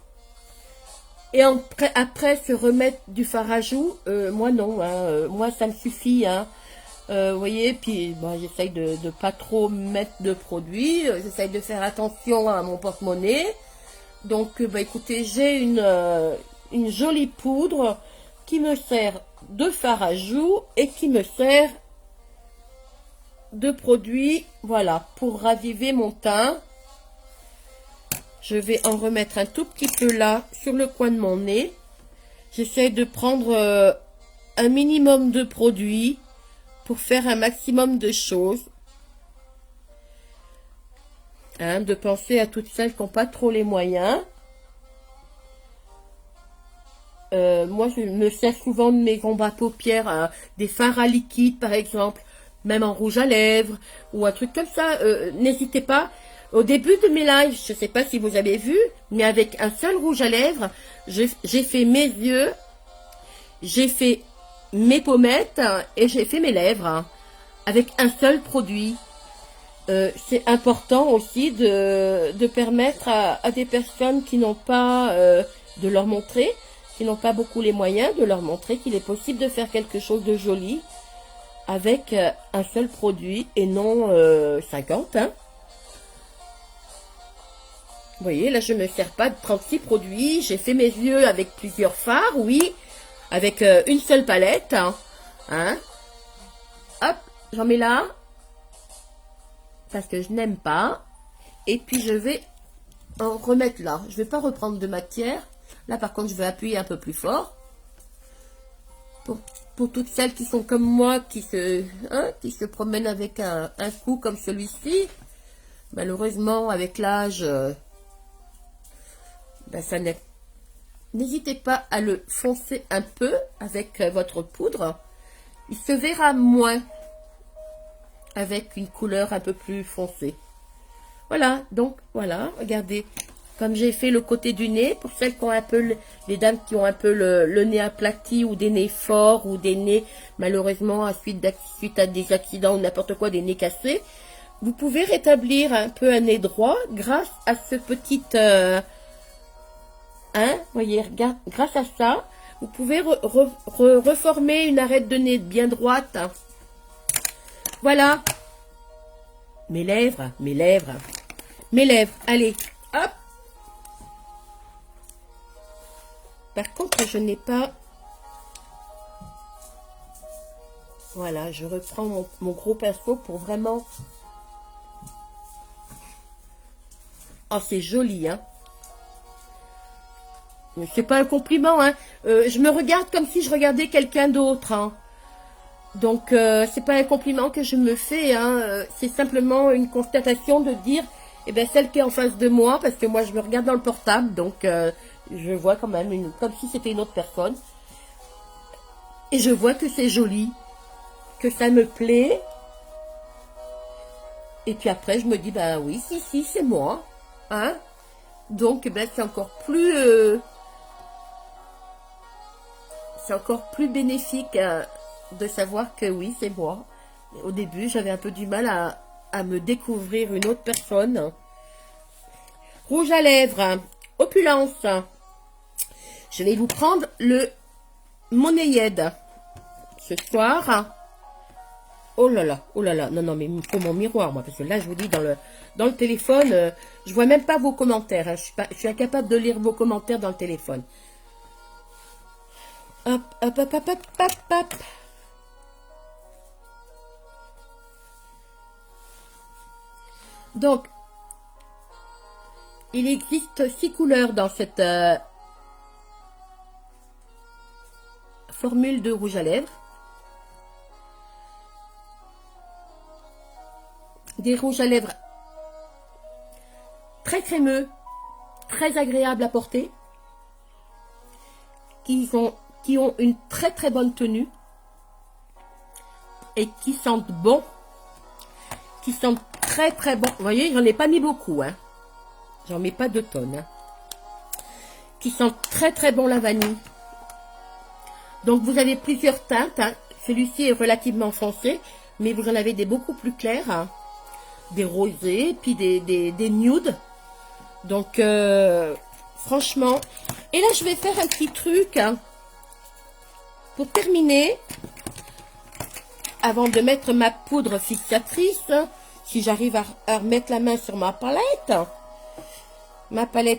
et après se remettre du fard à joues. Moi, non. Hein, moi, ça me suffit. Hein. Vous voyez, puis bon, j'essaye de pas trop mettre de produits. J'essaye de faire attention à mon porte-monnaie. Donc, écoutez, j'ai une jolie poudre qui me sert de fard à joues et qui me sert de produit, voilà, pour raviver mon teint. Je vais en remettre un tout petit peu là, sur le coin de mon nez. J'essaie de prendre un minimum de produits pour faire un maximum de choses. Hein, de penser à toutes celles qui n'ont pas trop les moyens. Moi, je me sers souvent de mes grands bas paupières, des fards à liquide, par exemple, même en rouge à lèvres, ou un truc comme ça. N'hésitez pas. Au début de mes lives, je ne sais pas si vous avez vu, mais avec un seul rouge à lèvres, j'ai fait mes yeux, j'ai fait mes pommettes et j'ai fait mes lèvres, hein, avec un seul produit. C'est important aussi de permettre à des personnes qui n'ont pas, de leur montrer, qui n'ont pas beaucoup les moyens, de leur montrer qu'il est possible de faire quelque chose de joli avec un seul produit et non 50. Hein. Vous voyez, là je ne me sers pas de 36 produits, j'ai fait mes yeux avec plusieurs fards, oui, avec une seule palette. Hein. Hop, j'en mets là. Parce que je n'aime pas. Et puis je vais en remettre là. Je vais pas reprendre de matière. Là par contre je vais appuyer un peu plus fort. Pour toutes celles qui sont comme moi, qui se promènent avec un cou comme celui-ci. Malheureusement avec l'âge, ça n'est... N'hésitez pas à le foncer un peu avec votre poudre. Il se verra moins avec une couleur un peu plus foncée. Voilà, donc voilà, regardez, comme j'ai fait le côté du nez, pour celles qui ont un peu, les dames qui ont un peu le nez aplati ou des nez forts ou des nez, malheureusement, suite à des accidents ou n'importe quoi, des nez cassés, vous pouvez rétablir un peu un nez droit grâce à ce petit, voyez, regarde, grâce à ça, vous pouvez reformer une arête de nez bien droite. Voilà. Mes lèvres, mes lèvres, mes lèvres. Allez, hop. Par contre, je n'ai pas... Voilà, je reprends mon gros pinceau pour vraiment... Oh, c'est joli, hein. Mais c'est pas un compliment, hein. Je me regarde comme si je regardais quelqu'un d'autre, hein. Donc, c'est pas un compliment que je me fais, hein. C'est simplement une constatation de dire, eh ben, celle qui est en face de moi, parce que moi, je me regarde dans le portable, donc je vois quand même comme si c'était une autre personne. Et je vois que c'est joli, que ça me plaît. Et puis après, je me dis, bah oui, si, c'est moi, hein. Donc, ben, c'est encore plus bénéfique, de savoir que oui, c'est moi. Au début, j'avais un peu du mal à me découvrir une autre personne. Rouge à lèvres, opulence. Je vais vous prendre le Moneyed ce soir. oh là là, non, non, mais il me faut mon miroir, moi, parce que là, je vous dis, dans le téléphone, je vois même pas vos commentaires, hein, je suis incapable de lire vos commentaires dans le téléphone. Hop, hop, hop, hop, hop, hop, hop. Donc, il existe 6 couleurs dans cette formule de rouge à lèvres. Des rouges à lèvres très crémeux, très agréables à porter, qui ont une très très bonne tenue et qui sentent bon, qui sentent très très bon. Vous voyez, j'en ai pas mis beaucoup, hein. J'en mets pas 2 tonnes, hein. Qui sentent très très bon la vanille. Donc vous avez plusieurs teintes, hein. Celui-ci est relativement foncé, mais vous en avez des beaucoup plus clairs, hein. Des rosés, puis des nudes. Donc franchement, et là je vais faire un petit truc, hein, pour terminer, avant de mettre ma poudre fixatrice, hein, si j'arrive à remettre la main sur ma palette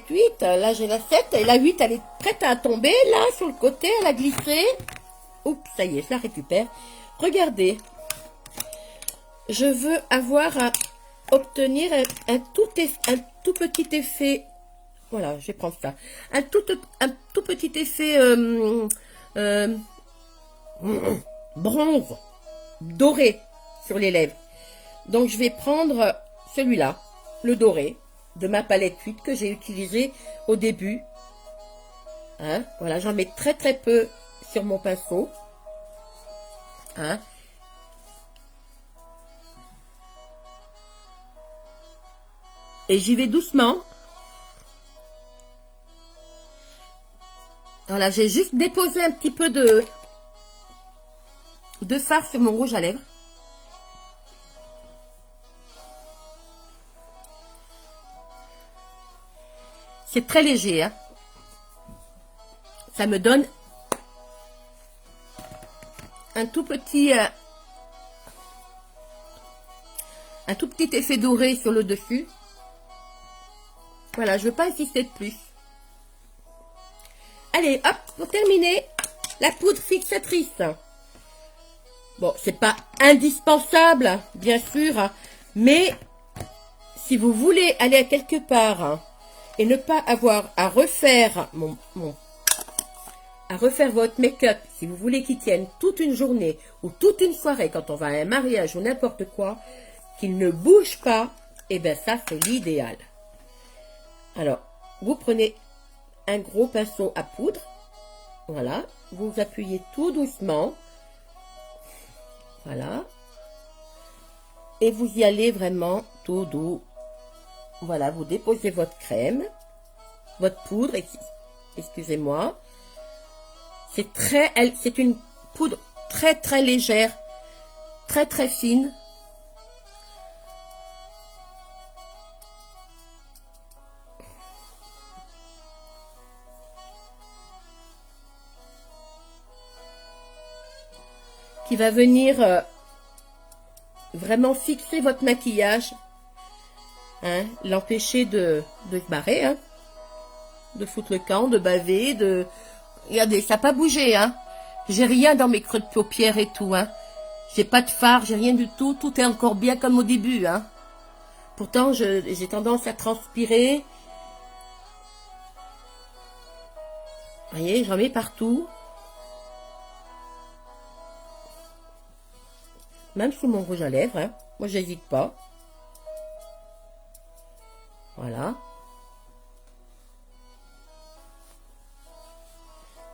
8, là j'ai la 7, et la 8 elle est prête à tomber, là sur le côté, elle a glissé. Oups, ça y est, je la récupère. Regardez, je veux obtenir un tout petit effet. Voilà, je vais prendre ça. Un tout petit effet bronze, doré sur les lèvres. Donc je vais prendre celui-là, le doré, de ma palette 8 que j'ai utilisé au début. Hein, voilà, j'en mets très très peu sur mon pinceau. Hein. Et j'y vais doucement. Voilà, j'ai juste déposé un petit peu de fard sur mon rouge à lèvres. C'est très léger, hein. Ça me donne un tout petit effet doré sur le dessus. Voilà, je ne veux pas insister de plus. Allez, hop, pour terminer, la poudre fixatrice. Bon, c'est pas indispensable, bien sûr, mais si vous voulez aller à quelque part et ne pas avoir à refaire votre make-up, si vous voulez qu'il tienne toute une journée ou toute une soirée quand on va à un mariage ou n'importe quoi, qu'il ne bouge pas, et bien ça c'est l'idéal. Alors, vous prenez un gros pinceau à poudre, voilà, vous appuyez tout doucement, voilà, et vous y allez vraiment tout doux. Voilà, vous déposez votre crème, votre poudre, excusez-moi. C'est une poudre très très légère, très très fine. Qui va venir vraiment fixer votre maquillage, hein, l'empêcher de se barrer, hein, de foutre le camp, de baver, regardez, ça n'a pas bougé, hein. J'ai rien dans mes creux de paupières et tout, hein. J'ai pas de fard, j'ai rien du tout. Tout est encore bien comme au début, hein. Pourtant, j'ai tendance à transpirer. Vous voyez, j'en mets partout. Même sous mon rouge à lèvres, hein. Moi, j'hésite pas. Voilà.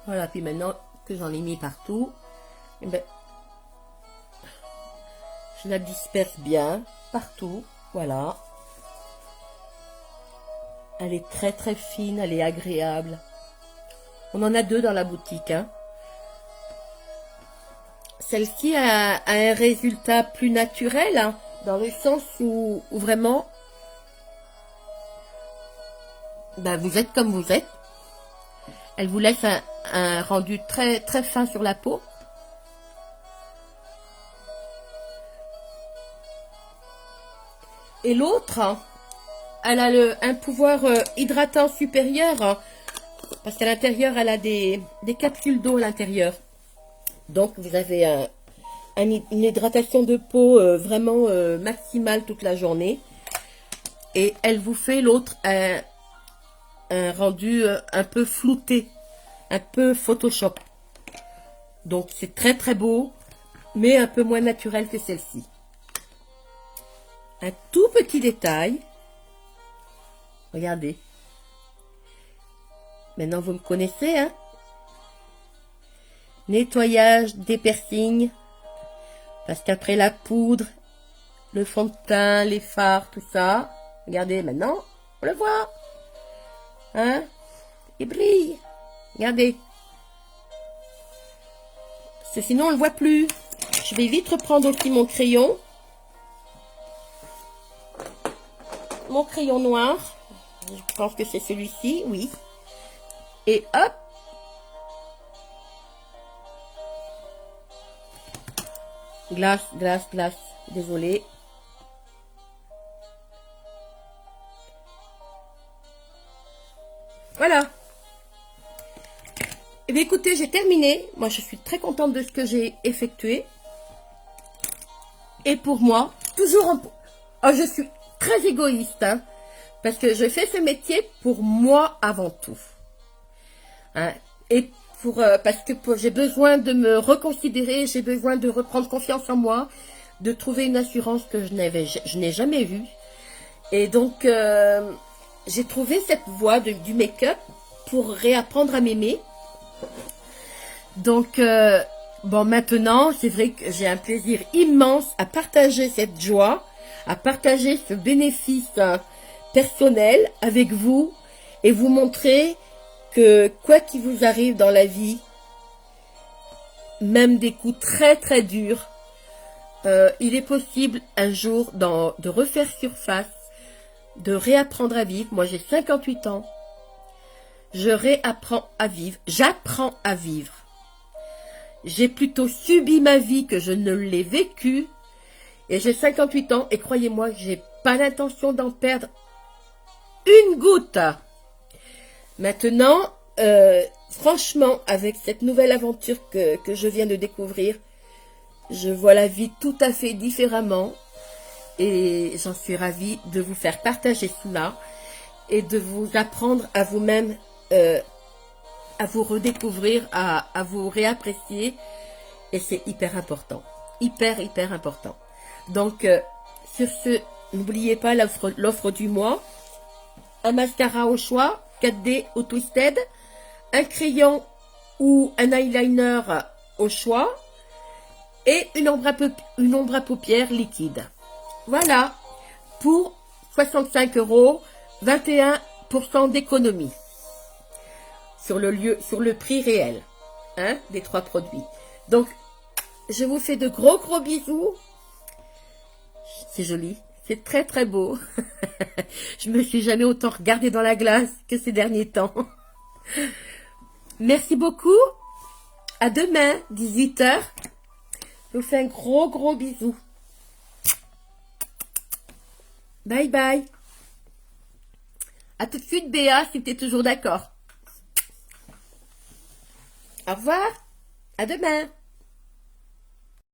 Voilà, puis maintenant que j'en ai mis partout, eh ben, je la disperse bien partout. Voilà. Elle est très très fine, elle est agréable. On en a 2 dans la boutique, hein. Celle-ci a un résultat plus naturel, hein, dans le sens où vraiment, ben, vous êtes comme vous êtes. Elle vous laisse un rendu très très fin sur la peau. Et l'autre, elle a un pouvoir hydratant supérieur, parce qu'à l'intérieur, elle a des capsules d'eau à l'intérieur. Donc, vous avez une hydratation de peau vraiment maximale toute la journée. Et elle vous fait l'autre un rendu un peu flouté, un peu Photoshop. Donc, c'est très très beau, mais un peu moins naturel que celle-ci. Un tout petit détail. Regardez. Maintenant, vous me connaissez, hein? Nettoyage des piercings. Parce qu'après la poudre, le fond de teint, les fards, tout ça. Regardez, maintenant, on le voit. Hein? Il brille. Regardez. Parce que sinon, on ne le voit plus. Je vais vite reprendre aussi mon crayon. Mon crayon noir. Je pense que c'est celui-ci, oui. Et hop. Glace, glace, glace. Désolée. Voilà. Et bien écoutez, j'ai terminé. Moi, je suis très contente de ce que j'ai effectué. Et pour moi, toujours en... Oh, je suis très égoïste, hein, parce que je fais ce métier pour moi avant tout. Hein, et parce que j'ai besoin de me reconsidérer, j'ai besoin de reprendre confiance en moi, de trouver une assurance que je n'ai jamais vue. Et donc, j'ai trouvé cette voie du make-up pour réapprendre à m'aimer. Donc, bon, maintenant, c'est vrai que j'ai un plaisir immense à partager cette joie, à partager ce bénéfice personnel avec vous et vous montrer que quoi qu'il vous arrive dans la vie, même des coups très très durs, il est possible un jour de refaire surface, de réapprendre à vivre. Moi, j'ai 58 ans. Je réapprends à vivre. J'apprends à vivre. J'ai plutôt subi ma vie que je ne l'ai vécue. Et j'ai 58 ans et croyez-moi, j'ai pas l'intention d'en perdre une goutte. Maintenant, franchement, avec cette nouvelle aventure que je viens de découvrir, je vois la vie tout à fait différemment. Et j'en suis ravie de vous faire partager cela et de vous apprendre à vous-même, à vous redécouvrir, à vous réapprécier. Et c'est hyper important. Hyper, hyper important. Donc, sur ce, n'oubliez pas l'offre du mois. Un mascara au choix, 4D ou Twisted. Un crayon ou un eyeliner au choix. Et une ombre à paupières liquide. Voilà, pour 65 €, 21% d'économie sur le prix réel, hein, des 3 produits. Donc, je vous fais de gros bisous. C'est joli, c'est très très beau. Je me suis jamais autant regardée dans la glace que ces derniers temps. Merci beaucoup. À demain, 18 h. Je vous fais un gros bisou. Bye bye. À tout de suite, Béa, si tu es toujours d'accord. Au revoir. À demain.